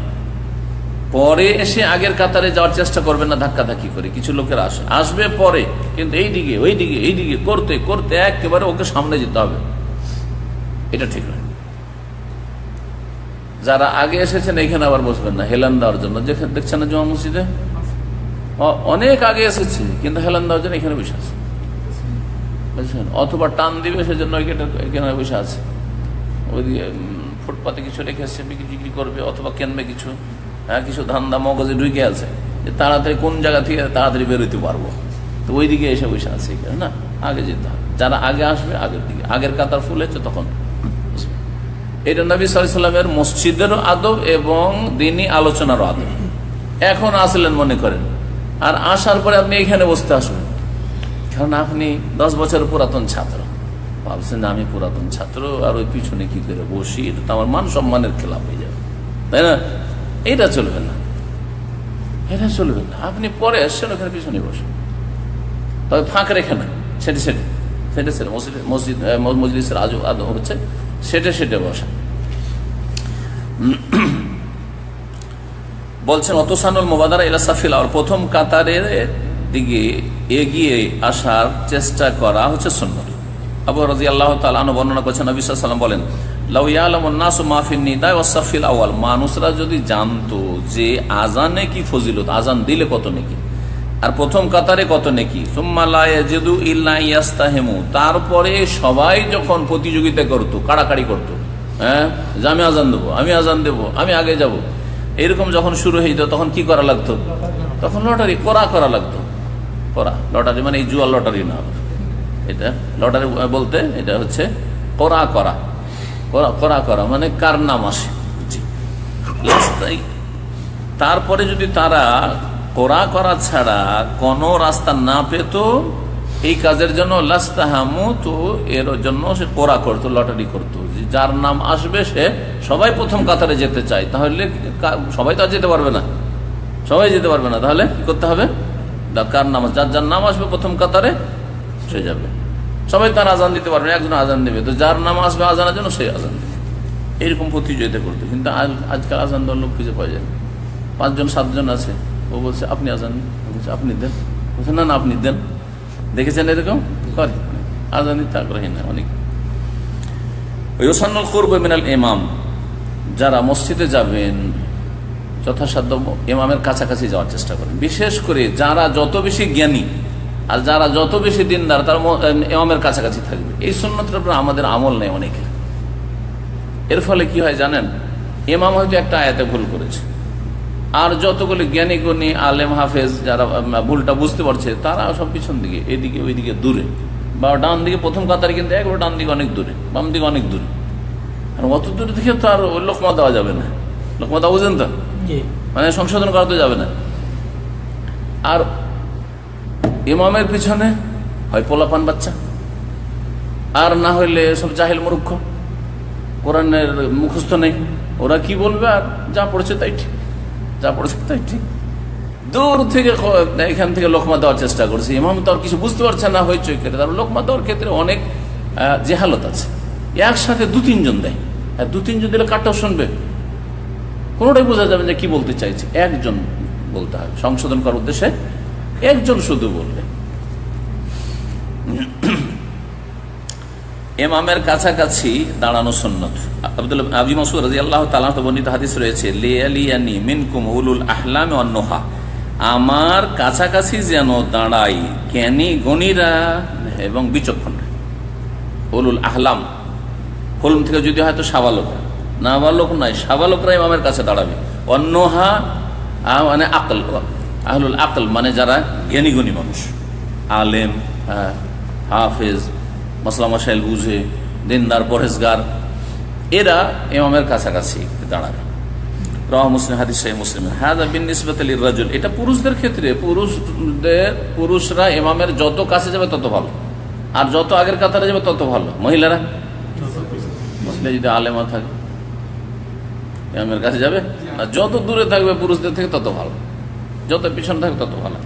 পরে এসে আগের কাতারে যাওয়ার চেষ্টা করবেন না ধাক্কাধাক্কি করে। কিছু লোকের আসবে পরে, কিন্তু এইদিকে ওইদিকে এইদিকে করতে করতে একেবারে ওকে সামনে যেতে হবে, এটা ঠিক নয়। যারা আগে এসেছেন এখানে আবার বসবেন না হেলান দেওয়ার জন্য। যেখানে দেখছেন না জমা মসজিদে অনেক আগে এসেছে, কিন্তু হেলান দেওয়ার জন্য এখানে বসে আছে, বুঝছেন? অথবা টান দিবে সেজন্য এখানে বসে আছে, ওইদিকে ফুটপাতে কিছু রেখে এসছে বিক্রি করবে, অথবা কেনবে কিছু, কিছু ধান্দা মগজে ঢুকে আছে যে তাড়াতাড়ি কোন জায়গা থেকে তাড়াতাড়ি বেরোতে পারবো, তো ওইদিকে এসে বসে আছে এখানে। না, আগে যেতে হবে। যারা আগে আসবে আগের দিকে, আগের কাতার ফুল হচ্ছে তখন। এটা নবী সাল্লাল্লাহু আলাইহি ওয়াসাল্লামের মসজিদেরও আদব এবং দ্বীনি আলোচনারও আদব। এখন আসলেন মনে করেন, আর আসার পরে আপনি এখানে বসতে আসবেন, কারণ আপনি 10 বছর পুরাতন ছাত্র, ভাবছেন আমি পুরাতন ছাত্র আর ওই পিছনে কি করে বসি, এটা তো আমার মান সম্মানের খেলাপ হয়ে যাবে, তাই না? এটা চলবে না, এটা চলবে না। আপনি পরে এসছেন, ওখানে পিছনে বসেন, তবে ফাঁক রেখে না, সেটা মজলিসের আদব হচ্ছে সেটা বসা। বলছেন অতসানুল মুবাদারা ইলা সাফিল, আর প্রথম কাতারের দিকে এগিয়ে আসার চেষ্টা করা হচ্ছে সুন্নাত। আবু রাদিয়াল্লাহু তাআলা আনহু বর্ণনা করেছেন, নবী সাল্লাল্লাহু আলাইহি ওয়াসাল্লাম বলেন, লাউ ইয়ালামুন নাসু মা ফিন নিদা ওয়াস সাফিল আউয়াল, মানুষরা যদি জানতো যে আজানে কি ফজিলত, আজান দিলে কত নেকি আর প্রথম কাতারে কত নেকি, সুম্মা লা ইয়াজিদু ইল্লা ইয়াস্তাহিমু, তারপরে সবাই যখন প্রতিযোগিতা করত, কাড়াকাড়ি করত, যে আমি আজান দেবো, আমি আজান দেবো, আমি আগে যাব, এরকম যখন শুরু হয়ে যেত, তখন কি করা লাগতো? তখন লটারি করা লাগতো। লটারি মানে এই জুয়া লটারি না, এটা লটারি বলতে এটা হচ্ছে করা মানে কার নাম আসে। তারপরে যদি তারা করা ছাড়া কোনো রাস্তা না পেত এই কাজের জন্য, লাস্তাহামু, তো এর জন্য সে করতো, লটারি করতো, যার নাম আসবে সে, সবাই প্রথম কাতারে যেতে চায়, তাহলে সবাই তো আর যেতে পারবে না, তাহলে কি করতে হবে? কার নাম, যার নাম আসবে প্রথম কাতারে সে যাবে। সবাই তার আজান দিতে পারবে, একজন আজান দেবে, তো যার নাম আসবে আজানের জন্য সেই আজান দেবে, এইরকম প্রতিযোগিতা করতো। কিন্তু আজকাল আজান দেওয়ার লোক খুঁজে পাওয়া যায় না। 5-7 আছে, ও বলছে আপনি আজান, বলছে আপনি দেন, বলছে না আপনি দেন। দেখেছেন এরকম করে আজান দিতে আগ্রহী না অনেক। ইউসান্নুল কুরব মিনাল ইমাম, যারা মসজিদে যাবেন যথাসাধ্য ইমামের কাছাকাছি যাওয়ার চেষ্টা করেন, বিশেষ করে যারা যত বেশি জ্ঞানী আর যারা যত বেশি দিনদার তারা ইমামের কাছাকাছি থাকবে। এই সুন্নতটা আমাদের আমল নেই অনেকের। এর ফলে কি হয় জানেন, ইমাম হয়তো একটা আয়াতে ভুল করেছে, আর যতগুলি জ্ঞানী গুণী আলেম হাফেজ যারা ভুলটা বুঝতে পারছে তারা সব পিছন দিকে, এদিকে ওইদিকে দূরে, বা ডান দিকে প্রথম কাতারে, কিন্তু একবার ডান দিকে অনেক দূরে, বাম দিকে অনেক দূরে। আর অত দূরে দেখে তো আর লোকমা দেওয়া যাবে না, লোকমা দেওয়া বুঝেন তো, মানে সংশোধন করা তো যাবে না। আর ইমামের পিছনে হয় পোলাপান বাচ্চা, আর না হইলে সব জাহিল মূর্খ, কোরআনের মুখস্থ নেই, ওরা কি বলবে, আর যা পড়েছে তাই ঠিক, দূর থেকে এখান থেকে লোকমা দেওয়ার চেষ্টা করছে। ইমাম তো আর কিছু বুঝতে পারছে না, হইচই করে। তারপর লোকমা দেওয়ার ক্ষেত্রে অনেক জেহালত আছে, একসাথে 2-3 দেয়, আর 2-3 দিলে কারটাও শুনবে, কোনোটাই বোঝা যাবে যে কি বলতে চাইছে। একজন বলতে হবে, সংশোধন করার উদ্দেশ্যে একজন শুধু বলবে। ইমামের কাছাকাছি দাঁড়ানো সুন্নাত। আবু মাসউদ রাদিয়াল্লাহু তাআলা বর্ণিত হাদিস রয়েছে, লিয়ালিয়ানি মিনকুম উলুল আহলাম ওয়ান নুহা, আমার কাছাকাছি যেন দাঁড়াই জ্ঞানী গুণীরা এবং বিচক্ষণরা। উলুল আহলাম, হলম থেকে যদি হয়তো সাবালক, নাবালক নয়, সাবালকরা ইমামের কাছে দাঁড়াবে। ওয়ান নুহা মানে আকল, আহলুল আকল মানে যারা জ্ঞানী গুণী মানুষ, আলেম, হাফেজ, মাসলা মাসাইল বুঝে, দিনদার পরেজগার, এরা ইমামের কাছাকাছি দাঁড়াবে। রাওয়াহু মুসলিম, হাদিস সহিহ মুসলিম। হাযা বিনিসবাতি লিররাজুল, এটা পুরুষদের ক্ষেত্রে। পুরুষরা ইমামের যত কাছে যাবে তত ভালো, আর যত আগের কাতারে যাবে তত ভালো। মহিলারা মহিলা যদি আলেমা থাকে ইমামের কাছে যাবে, আর যত দূরে থাকবে পুরুষদের থেকে তত ভালো, যত পিছনে থাকবে তত ভালো।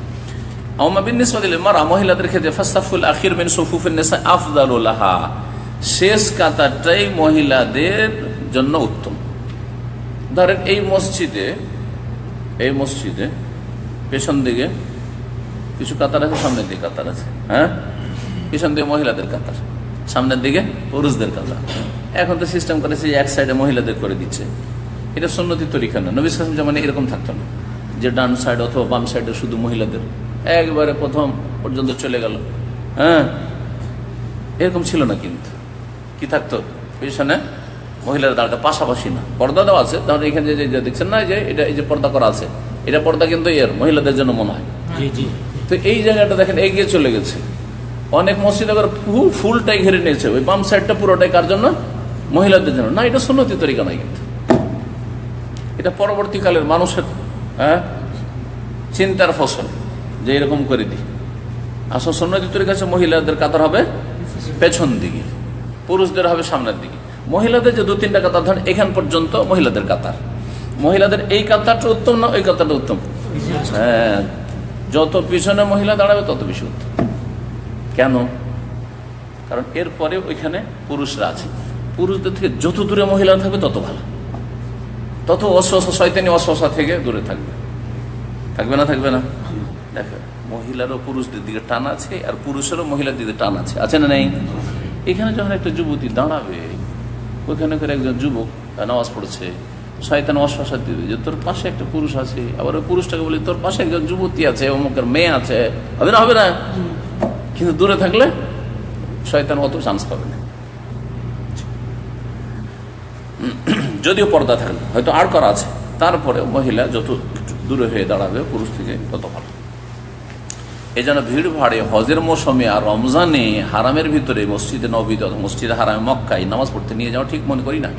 মহিলাদের ক্ষেত্রে ফাসসাফুল আখির মিন সুফুফিন নিসা আফদালু লাহা, শেষ কাতারটাই মহিলাদের জন্য উত্তম। ধরেন এই মসজিদে পেছন দিকে কিছু কাতার আছে, সামনের দিকে কাতার আছে, হ্যাঁ, পিছন দিকে মহিলাদের কাতার, সামনের দিকে পুরুষদের কাতার। এখন তো সিস্টেম করেছে এক সাইডে মহিলাদের করে দিচ্ছে, এটা সুন্নতি তরিকা না। নবী সাল্লাল্লাহু আলাইহি ওয়াসাল্লাম জামানে এরকম থাকতো না যে ডান সাইড অথবা বাম সাইডে শুধু মহিলাদের, একবারে প্রথম পর্যন্ত চলে গেল, হ্যাঁ, এরকম ছিল না। কিন্তু কি থাকতো, পিছনে মহিলারা দাঁড়াতে, পাশাপাশি না, পর্দা দেওয়া আছে। তাহলে এখানে যে দেখছেন না, যে এটা এই যে পর্দা করা আছে, এটা পর্দা কিন্তু এর মহিলাদের জন্য মনে হয়। তো এই জায়গাটা দেখেন এগিয়ে চলে গেছে। অনেক মসজিদ আবার ফুলটাই ঘিরে নিয়েছে, ওই বাম সাইডটা পুরোটাই কার জন্য, মহিলাদের জন্য না। এটা সুন্নতি তরিকা নয়, কিন্তু এটা পরবর্তীকালের মানুষের চিন্তার ফসল যে এরকম করে দিই। আসল সুন্নতি তরিকা আছে মহিলাদের কাতার হবে পেছন দিকে, পুরুষদের হবে সামনের দিকে। মহিলাদের যে 2-3টা কাতার ধরেন এখান পর্যন্ত মহিলাদের কাতার, মহিলাদের এই কাতারটা উত্তম না ওই কাতারটা উত্তম? হ্যাঁ, যত পিছনে মহিলা দাঁড়াবে তত বেশি উত্তম। কেন? কারণ এরপরে ওইখানে পুরুষরা আছে, পুরুষদের থেকে যত দূরে মহিলা থাকবে তত ভালো, তত অস্বসা, শয়তানি অস্বসা থেকে দূরে থাকবে। থাকবে না? থাকবে না? দেখো, মহিলারও পুরুষদের দিকে টান আছে, আর পুরুষেরও মহিলার দিকে টান আছে, আছে না নেই? এখানে যখন একটা যুবতী দাঁড়াবে, ওইখানে করে একজন যুবক নামাজ পড়ছে, শয়তান অশ্বাসা দিবে যে তোর পাশে একটা পুরুষ আছে, আবার ওই পুরুষটাকে বলি তোর পাশে একজন যুবতী আছে, অমুকের মেয়ে আছে, হবে না? হবে না? কিন্তু দূরে থাকলে শয়তান অত চান্স পাবে না। যদিও পর্দা থাকলে হয়তো আর করা আছে, তারপরে মহিলা যত দূরে হয়ে দাঁড়াবে পুরুষ থেকে তত ভালো। এই জন্য ভিড় ভাড়ে হজের মৌসুমে আর রমজানে হারামের ভিতরে মসজিদে নববীতে, মসজিদে হারামে মক্কায় নামাজ পড়তে নিয়ে যাওয়া ঠিক মনে করি না।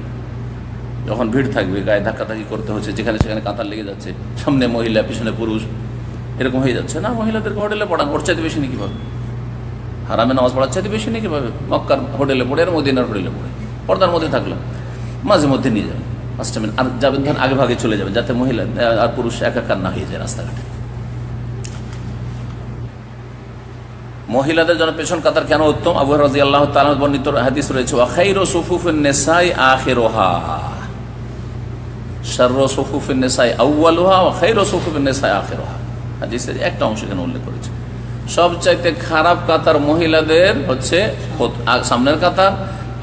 যখন ভিড় থাকবে, গায়ে ধাক্কাধাক্কি করতে হচ্ছে, যেখানে সেখানে কাতার লেগে যাচ্ছে, সামনে মহিলা পিছনে পুরুষ, এরকম হয়ে যাচ্ছে না। মহিলাদের হোটেলে পড়ান, ওর চাইতে বেশি নাকি পাবে? হারামে নামাজ পড়ার চাইতে বেশি নাকি পাবে? মক্কার হোটেলে পড়ে আর মদিনার হোটেলে পড়ে, পর্দার মধ্যে থাকলো, মাঝে মধ্যে নিয়ে যাবেন 5 মিনিট, আর যাবেন ধরেন আগে ভাগে চলে যাবেন, যাতে মহিলা আর পুরুষ একাকার না হয়ে যায় রাস্তাঘাটে। মহিলাদের জন্য পেছন কাতার কেন উত্তম? আবু হুরায়রা রাদিয়াল্লাহু তাআলা বর্ণিত হাদিস রয়েছে, ওয়া খায়রু সুফুফিন নিসাই আখিরুহা, শাররু সুফুফিন নিসাই আউয়ালুহা ওয়া খায়রু সুফুফিন নিসাই আখিরুহা। হাদিসের একটা অংশ এখানে উল্লেখ করেছে, সবচাইতে খারাপ কাতার মহিলাদের হচ্ছে সামনের কাতার,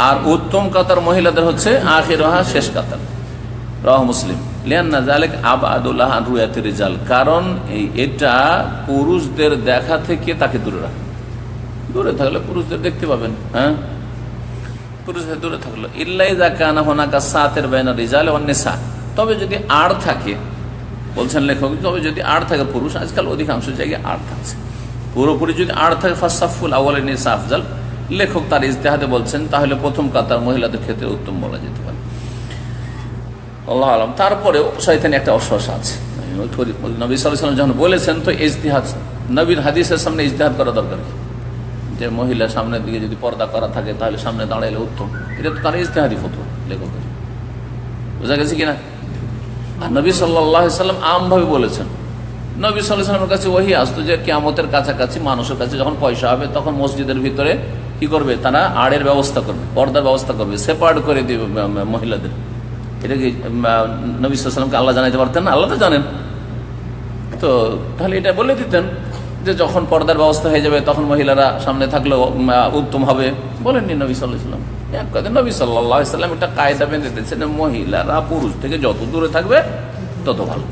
আর উত্তম কাতার মহিলাদের হচ্ছে আখিরুহা, শেষ কাতার। রাওয়াহু মুসলিম। লিআন্না যালিক আবআদুল্লাহ আন রুয়াতির রিজাল, কারণ এটা পুরুষদের দেখা থেকে তাকে দূরে রাখে। দূরে থাকলে পুরুষদের দেখতে পাবেন, হ্যাঁ, পুরুষদের দূরে থাকলো। ইল্লা ইযা কানা হুনাকা সাতির বাইনা রিজাল ওয়ান নিসা, তবে যদি আড় থাকে, বলছেন লেখক, তবে যদি আড় থাকে, পুরুষ আজকাল অধিকাংশ জায়গায় আড় থাকছে, পুরোপুরি যদি আড় থাকে, ফাসাফুল আউয়ালি নিসা আফজাল, লেখক তার ইজতিহাদে বলছেন তাহলে প্রথম কাতার মহিলাদের ক্ষেত্রে উত্তম বলা যেতে পারে। আল্লাহু আলাম। তারপরেও শয়তানি একটা অশ্বাস আছে। নবী সাল্লাল্লাহু আলাইহি ওয়াসাল্লাম যখন বলেছেন, তো ইজতিহাদ, নবীর হাদিসের সামনে ইজতিহাদ করা দরকার কি? যে মহিলা সামনের দিকে যদি পর্দা করা থাকে তাহলে সামনে দাঁড়াইলে উত্তম, এটা তো তার ইজতিহাদি ফতোয়া লেখকের, বোঝা গেছে কিনা? আর নবী সাল্লাল্লাহু আলাইহি ওয়াসাল্লাম আমভাবে বলেছেন। নবী সাল্লাল্লাহু আলাইহি ওয়াসাল্লামের কাছে ওহী আসতো যে কিয়ামতের কাছাকাছি মানুষের কাছে যখন পয়সা হবে, তখন মসজিদের ভিতরে কি করবে? তারা আড়ের ব্যবস্থা করবে, পর্দার ব্যবস্থা করবে, সেপারেট করে দিবে মহিলাদের। এটা কি নবী সাল্লাল্লাহু আলাইহি ওয়াসাল্লামকে আল্লাহ জানাইতে পারতেন না? আল্লাহ তো জানেন, তো তাহলে এটা বলে দিতেন যে যখন পর্দার ব্যবস্থা হয়ে যাবে তখন মহিলারা সামনে থাকলেও উত্তম হবে। বলেননি নবী সাল্লাল্লাহু আলাইহি ওয়াসাল্লাম? এক কথা, নবী সাল্লাল্লাহু আলাইহি ওয়াসাল্লাম একটা কায়দা বেঁধে দিয়েছেন, মহিলারা পুরুষ থেকে যত দূরে থাকবে তত ভালো।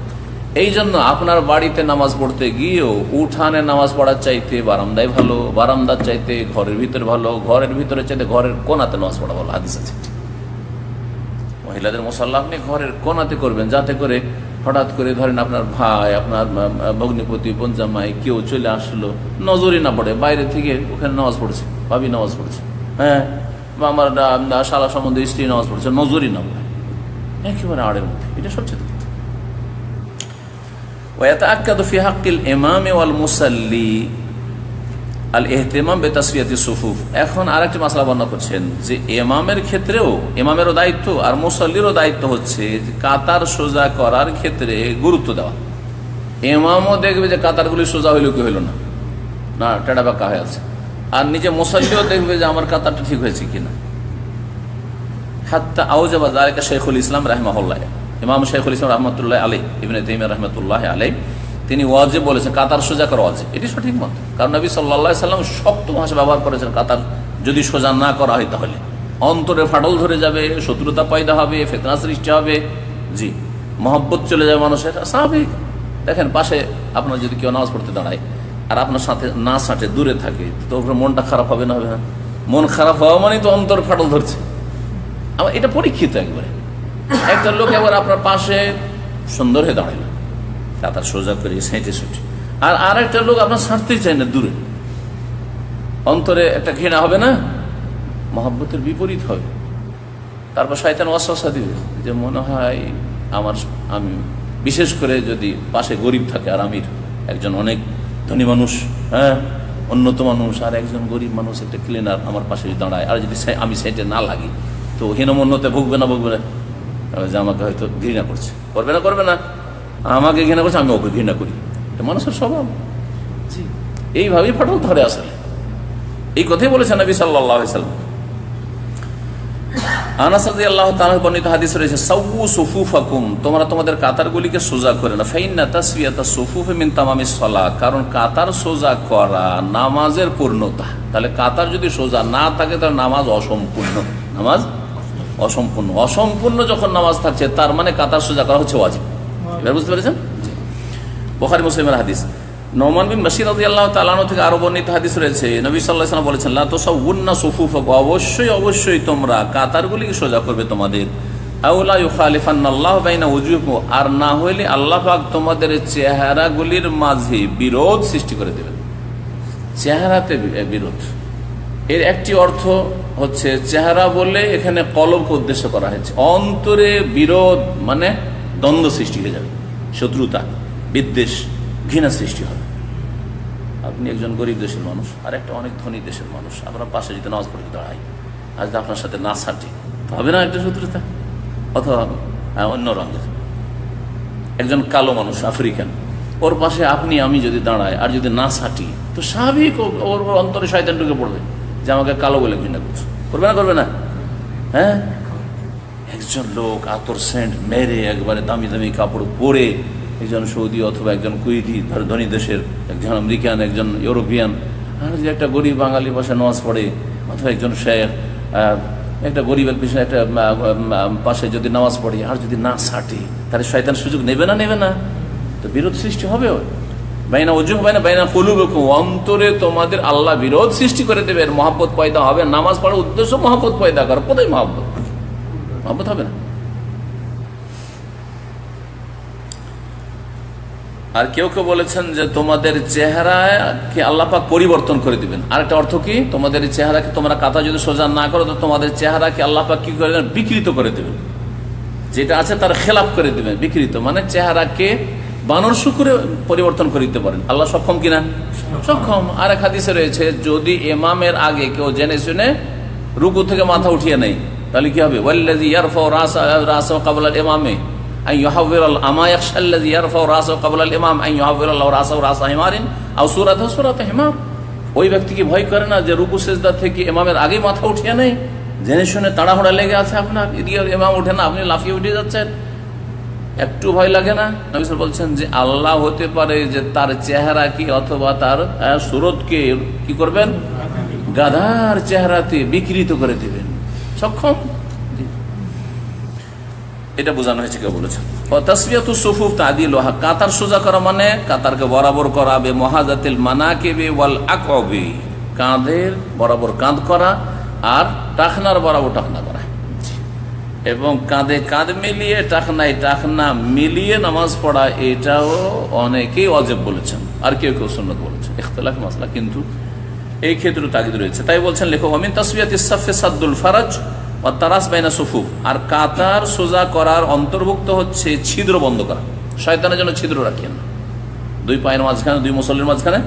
এই জন্য আপনার বাড়িতে নামাজ পড়তে গিয়েও উঠানে নামাজ পড়ার চাইতে বারান্দায় ভালো, বারান্দার চাইতে ঘরের ভিতরে ভালো, ঘরের ভিতরে চাইতে ঘরের কোনাতে নামাজ পড়া ভালো। হাদিস আছে, মহিলাদের মুসাল্লা আপনি ঘরের কোনাতে করবেন, যাতে করে হঠাৎ করে ধরেন আপনার ভাই, আপনার ভগ্নিপতি, বোনজামাই কেউ চলে আসলো, নজরই না পড়ে, বাইরে থেকে ওখানে নামাজ পড়ছে, ভাবি নামাজ পড়ছে, হ্যাঁ, বা আমার শালা সম্বন্ধে স্ত্রী নামাজ পড়ছে, নজরই না পড়ে, একেবারে আড়ের মধ্যে, এটা সবচেয়ে কথা। ওয়াতাআক্কাদু ফি হাক্কিল ইমামি ওয়াল মুসাল্লি আল ইহতিমাম বিতাসফিয়াতি সুফুফ। এখন আরেকটি মাসলা বর্ণনা করছেন যে ইমামের ক্ষেত্রেও, ইমামেরও দায়িত্ব আর মুসাল্লিরও দায়িত্ব হচ্ছে কাতার সোজা করার ক্ষেত্রে গুরুত্ব দেওয়া। ইমামও দেখবে যে কাতারগুলি সোজা হইল কি হইল না, না টেড়া বাঁকা হয়ে আছে, আর নিজে মুসাল্লিও দেখবে যে আমার কাতারটা ঠিক হয়েছে কিনা। হাত্তা আউজাবা যালিকা শাইখুল ইসলাম রাহিমাহুল্লাহ, ইমাম শাইখুল ইসলাম রাহমাতুল্লাহ আলাইহি, ইবনে তাইমিয়া রাহমাতুল্লাহ আলাইহি, তিনি ওয়াজিব বলেছেন, কাতার সোজা করা ওয়াজিব। এটি সঠিক মত, কারণ নবী সাল্লাল্লাহু আলাইহি সাল্লাম শক্ত ভাষা ব্যবহার করেছেন। কাতার যদি সোজা না করা হয় তাহলে অন্তরে ফাটল ধরে যাবে, শত্রুতা পয়দা হবে, ফিতনা সৃষ্টি হবে, জি মহব্বত চলে যাবে মানুষের, স্বাভাবিক। দেখেন পাশে আপনার যদি কেউ নামাজ পড়তে দাঁড়ায় আর আপনার সাথে না সাঁটে দূরে থাকে, তো ওর মনটা খারাপ হবে না, হবে না? মন খারাপ হওয়া মানে তো অন্তর ফাটল ধরছে। আমার এটা পরীক্ষিত একবারে। একটা লোক একবার আপনার পাশে সুন্দর হয়ে দাঁড়ায় না, কাতার সোজা করে সেঁটে ছুটে, আর আরেকটা লোক আপনার ছাড়তেই চায় না, দূরে, অন্তরে একটা ঘৃণা হবে না, মহব্বতের বিপরীত হবে। তারপর শয়তান ওয়াসওয়াসা দিবে যে মনে হয় আমি বিশেষ করে যদি পাশে গরিব থাকে আর আমির একজন অনেক ধনী মানুষ, হ্যাঁ উন্নত মানুষ, আর একজন গরিব মানুষ একটা ক্লিনার আমার পাশে দাঁড়ায়, আর যদি আমি সেটে না লাগি তো হীনমন্যতে ভুগবে না যে আমাকে হয়তো ঘৃণা করছে, করবে না আমাকে ঘৃণা করছে, আমি ওকে ঘৃণা করি, মানুষের স্বভাব। জি এইভাবেই ফাটল ধরে আসলে। এই কথাই বলেছেন নবী সাল্লাল্লাহু আলাইহি ওয়াসাল্লাম। আনাস রাদিয়াল্লাহু তাআলা বর্ণিত হাদিস রয়েছে, সাওয়ু সুফুফাকুম, তোমরা তোমাদের কাতারগুলিকে সোজা করে না, ফাইন্না তাসফিয়াতা সুফুফি মিন তামামিস সালাহ, কারণ কাতার সোজা করা নামাজের পূর্ণতা। তাহলে কাতার যদি সোজা না থাকে তাহলে নামাজ অসম্পূর্ণ, নামাজ অসম্পূর্ণ। অসম্পূর্ণ যখন নামাজ থাকছে তার মানে কাতার সোজা করা হচ্ছে ওয়াজিব। এবার বুঝতে পেরেছেন? বুখারী মুসলিমের হাদিস। নোমান বিন বাশির রাদিয়াল্লাহু তাআলা আনহু থেকে আরো বর্ণিত হাদিস রয়েছে, নবী সাল্লাল্লাহু আলাইহি ওয়াসাল্লাম বলেছেন, লা তুসাউউন্না সুফুফাকুম, অবশ্যই তোমরা কাতারগুলিকে সোজা করবে তোমাদের। আও লা ইউখালিফান্নাল্লাহু বাইনা উজুহিকুম, আর না হইলে আল্লাহ পাক তোমাদের চেহারাগুলির মাঝে বিরোধ সৃষ্টি করে দেবেন। চেহারাতে বিরোধ, এর একটি অর্থ হচ্ছে চেহারা বলে এখানে কলবকে উদ্দেশ্য করা হয়েছে। অন্তরে বিরোধ মানে দ্বন্দ্ব সৃষ্টি হয়ে যাবে, শত্রুতা, বিদ্বেষ, ঘৃণা সৃষ্টি হবে। আপনি একজন গরিব দেশের মানুষ আর একটা অনেক ধনী দেশের মানুষ, আপনার পাশে যদি নামাজ পড়তে দাঁড়ায়, আজ আপনার সাথে না ছাড়ি তো হবে না একটা শত্রুতা। অথবা অন্য রঙের একজন কালো মানুষ, আফ্রিকান, ওর পাশে আমি যদি দাঁড়াই আর যদি না ছাটি তো স্বাভাবিক ওর অন্তরে শয়তান ঢুকে পড়বে যে আমাকে কালো বলে ঘৃণা করছে, করবে না? হ্যাঁ, একজন লোক আতর সেন্ট মেরে একবারে দামি দামি কাপড় পরে, একজন সৌদি অথবা একজন কুয়েতি ধনী দেশের, একজন আমেরিকান, একজন ইউরোপিয়ান, আর যে একটা গরিব বাঙালি পাশে নামাজ পড়ে, অথবা একজন শেখ একটা গরিবের পিছনে একটা পাশে যদি নামাজ পড়ে আর যদি না ছাটে, তাহলে শয়তান সুযোগ নেবে না? তো বিরোধ সৃষ্টি হবে। বাইনা উজুহ বাইনা কুলুবিকুম, অন্তরে তোমাদের আল্লাহ বিরোধ সৃষ্টি করে দেবে, মহব্বত পয়দা হবে। নামাজ পড়ার উদ্দেশ্য মহব্বত পয়দা করা, কোথায় মহব্বত হবে না। আর কেউ বলেছেন যে তোমাদের চেহারাকে আল্লাহ পাক পরিবর্তন করে দিবেন। আরেকটা অর্থ কি, তোমাদের চেহারাকে তোমরা কাতা যদি সোজা না করো তো তোমাদের চেহারাকে আল্লাহ পাক কি করে দেবেন, বিকৃত করে দেবেন, যেটা আছে তার খেলাফ করে দিবেন। বিকৃত মানে চেহারাকে বানর শুকুরে পরিবর্তন করে দিতে পারেন। আল্লাহ সক্ষম কিনা? সক্ষম। আর এক হাদিসে রয়েছে, যদি ইমামের আগে কেউ জেনে শুনে রুকু থেকে মাথা উঠিয়ে নেয় তাহলে কি হবে, ওয়াল্লাযী ইয়ারফাউ রাসাহু ক্বাবলা আল ইমামি আন ইউহাওবিরাল আমা ইয়াখশাল্লাযী ইয়ারফাউ রাসাহু ক্বাবলা আল ইমাম আন ইউহাওবিরাল্লাহু রাসাহু রাসা হিমারিন আও সূরাতাহু সূরাতা হিমার। ওই ব্যক্তি কি ভয় করে না যে রুকু সিজদা থেকে ইমামের আগে মাথা উঠিয়ে নেয়, জেনে শুনে তাড়াহুড়া লেগে আছে আপনার, এদিকে ইমাম ওঠে না, আপনি লাফিয়ে উঠে যাচ্ছেন, একটু ভয় লাগে না? নবী সাল্লাল্লাহু আলাইহি ওয়াসাল্লাম বলছেন যে আল্লাহ হতে পারে যে তার চেহারা কি অথবা তার সুরতকে কি করবেন, গাধার চেহারাতে বিকৃত করে দিবেন, সক্ষম। এটা বোঝানো হয়েছে, কেউ বলেছেন তাসফিয়াতু সুফুফ তা'দিলুহা, কাতার সোজা করা মানে কাতারকে বরাবর করা, বে মুহাযাতিল মানাকিবি ওয়াল আকওয়াবি, কাঁধের বরাবর কাঁধ করা আর টাখনার বরাবর টাখনা করা, এবং কাঁধে কাঁধ মিলিয়ে টাখনায় টাখনা মিলিয়ে নামাজ পড়া, এটাও অনেকেই ওয়াজিব বলেছেন, আর কেউ সুন্নাত বলেছেন। ইখতিলাফ মাসলা, কিন্তু এই ক্ষেত্রে তাগিদ রয়েছে। তাই বলছেন লেখক আমিন তাসবিয়াতিস সাফে সাদ্দুল ফারাজ ওয়া তারাস বাইনা সুফুফ, আর কাতার সোজা করার অন্তর্ভুক্ত হচ্ছে ছিদ্র বন্ধ করা। শয়তানের জন্য ছিদ্র রাখেন না, দুই পায়ের মাঝখানে, দুই মুসল্লির মাঝখানে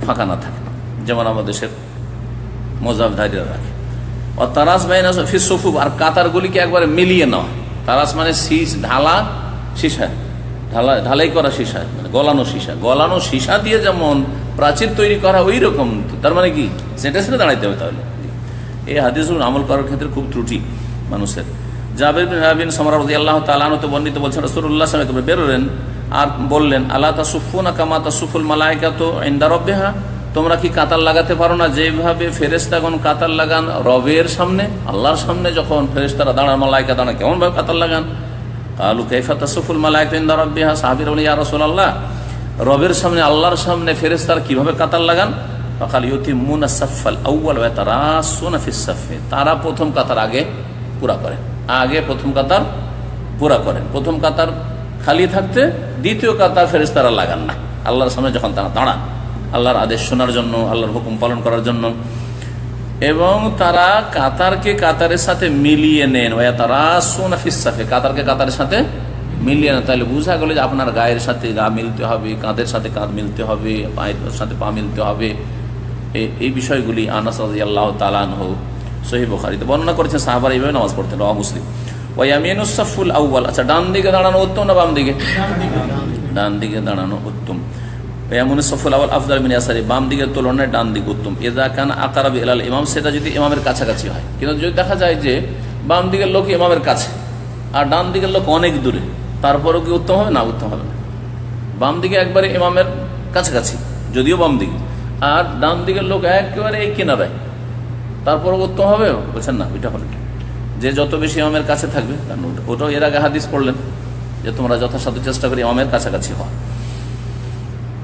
ফাঁকা না থাকে, যেমন আমাদের দেশের মোজাবধারীরা রাখে। ও তারাস বাইনা ফি সুফুফ, আর কাতারগুলিকে একবারে মিলিয়ে নেওয়া। তারাস মানে ঢালা সীসা, ঢালাই করা সীসা, মানে গলানো সীসা দিয়ে যেমন প্রাচীর তৈরি করা ওই রকম। তার মানে কি সেটা দাঁড়াইতে হবে। তাহলে এই হাদিসগুলো আমল করার ক্ষেত্রে খুব ত্রুটি মানুষের। জাবের বিন সামরা রাদিয়াল্লাহু তাআলা আনহু বর্ণিত বলছেন রাসূলুল্লাহ সাল্লাল্লাহু আলাইহি ওয়াসাল্লাম বেরোলেন আর বললেন আলা তাসুফুনা কামা তাসুফুল মালায়েকাতু ইনদা রাব্বিহা, তোমরা কি কাতার লাগাতে পারো না যেভাবে ফেরেশতাগণ কাতার লাগান রবের সামনে, আল্লাহর সামনে। যখন ফেরেশতারা দাঁড়ান, মালায়েকা দাঁড়ান, কেমন ভাবে কাতার লাগান? কালু কাইফা তাসুফুল মালায়েকাতু ইনদা রাব্বিহা, সাহাবীরা বলেন ইয়া রাসূলুল্লাহ, রবের সামনে, আল্লাহর সামনে ফেরেশতারা কিভাবে কাতার লাগান? ফাকাল ইউতিমুনা সাফাল আউয়াল ওয়া তারাসুনা ফিস সাফে, তারা প্রথম কাতার আগে পুরা করেন, প্রথম কাতার পুরা করেন। প্রথম কাতার খালি থাকতে দ্বিতীয় কাতার ফেরেশতারা লাগান না। আল্লাহর সামনে যখন তারা দাঁড়ান আল্লাহর আদেশ শোনার জন্য, আল্লাহর হুকুম পালন করার জন্য, এবং তারা কাতারকে কাতারের সাথে মিলিয়ে নেন। ওয়া তারাসুনা ফিস সাফে, কাতারকে কাতারের সাথে মিলিয়ে নেন। তাহলে বোঝা গেল যে আপনার গায়ের সাথে গা মিলতে হবে, কাঁধের সাথে কাঁধ মিলতে হবে, পায়ের সাথে পা মিলতে হবে। এই বিষয়গুলি আনাস রাদিয়াল্লাহু তাআলা আনহু সহিহ বুখারীতে বর্ণনা করেছেন, সাহাবারা এইভাবে নামাজ পড়তেন। রাওয়াহু মুসলিম। ওয়া ইয়ামিনুস সাফুল আউয়াল, আচ্ছা ডান দিকে দাঁড়ানো উত্তম না বাম দিকে? ডান দিকে দাঁড়ানো উত্তম। ইয়ামিনুস সাফুল আউয়াল আফদাল মিন ইয়াসারি, বাম দিকের তুলনায় ডান দিক উত্তম। ইযা কান আকরাব ইলাল ইমাম, সেটা যদি ইমামের কাছাকাছি হয়। কিন্তু যদি দেখা যায় যে বাম দিকের লোক ইমামের কাছে আর ডান দিকের লোক অনেক দূরে, তারপরেও কি উত্তম হবে? না, উত্তম হবে না। বাম দিকে একবারে ইমামের কাছাকাছি, যদিও বাম দিকে, আর ডান দিকের লোক একেবারে এই কিনারায়, তারপর উত্তম হবে? বলছেন না, ওইটা হবে না। যে যত বেশি ইমামের কাছে থাকবে, কারণ ওটাও এর আগে হাদিস পড়লেন যে তোমরা যথাসাধ্য চেষ্টা করি ইমামের কাছাকাছি হওয়া।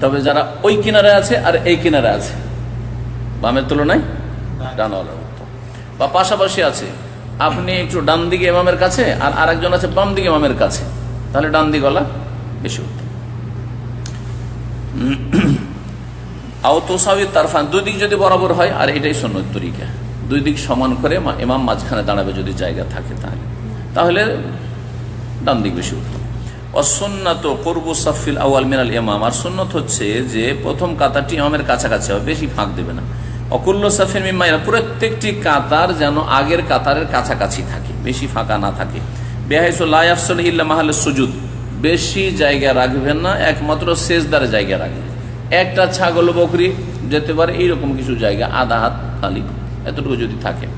তবে যারা ওই কিনারে আছে আর এই কিনারে আছে, বামের তুলনায় ডানওয়ালা উত্তম। বা পাশাপাশি আছে, আপনি একটু ডান দিকে ইমামের কাছে আর আরেকজন আছে বাম দিকে ইমামের কাছে, তাহলে ডান দিকওয়ালা বেশি উত্তম। আওতোসাবি তারফান, দুই দিক যদি বরাবর হয়, আর এটাই সুন্নত তরিকা, দুই দিক সমান করে ইমাম মাঝখানে দাঁড়াবে যদি জায়গা থাকে, তাহলে ডান দিক বেশি উত্তম। অসুন্নাত কুরবু সাফিল আউয়াল মিনাল ইমাম, আর সুন্নত হচ্ছে যে প্রথম কাতারটি ইমামের কাছাকাছি হবে, বেশি ফাঁক দেবে না। অকুল্ল সাফিন মিম্মা, প্রত্যেকটি কাতার যেন আগের কাতারের কাছাকাছি থাকে, বেশি ফাঁকা না থাকে। বিহাইসু লা ইয়াফসুল ইল্লা মাহাল্লাস সুজুদ, বেশি জায়গা রাখবেন না, একমাত্র সেজদার জায়গা রাখবেন। একটা ছাগল বকরি যেতে পারে এইরকম কিছু জায়গা, আধা হাত খালি, এতটুকু যদি থাকে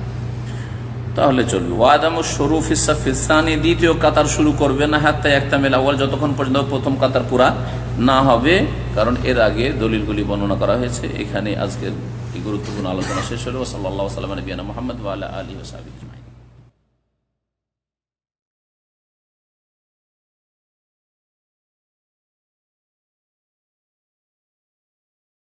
তাহলে চলবে। ওয়াদামু শুরুফিস সাফিস সানি, দ্বিতীয় কাতার শুরু করবে না হাত্তা ইয়াকতামিল আউয়াল, যতক্ষণ পর্যন্ত প্রথম কাতার পুরা না হবে। কারণ এর আগে দলিলগুলি বর্ণনা করা হয়েছে। এখানে আজকের এই গুরুত্বপূর্ণ আলোচনা শেষ হলো। সাল্লাল্লাহু আলাইহি ওয়া সাল্লাম নবিয়ানা মুহাম্মদ ওয়া আলা আলিহি ওয়া সাহবিহি আজমাইন।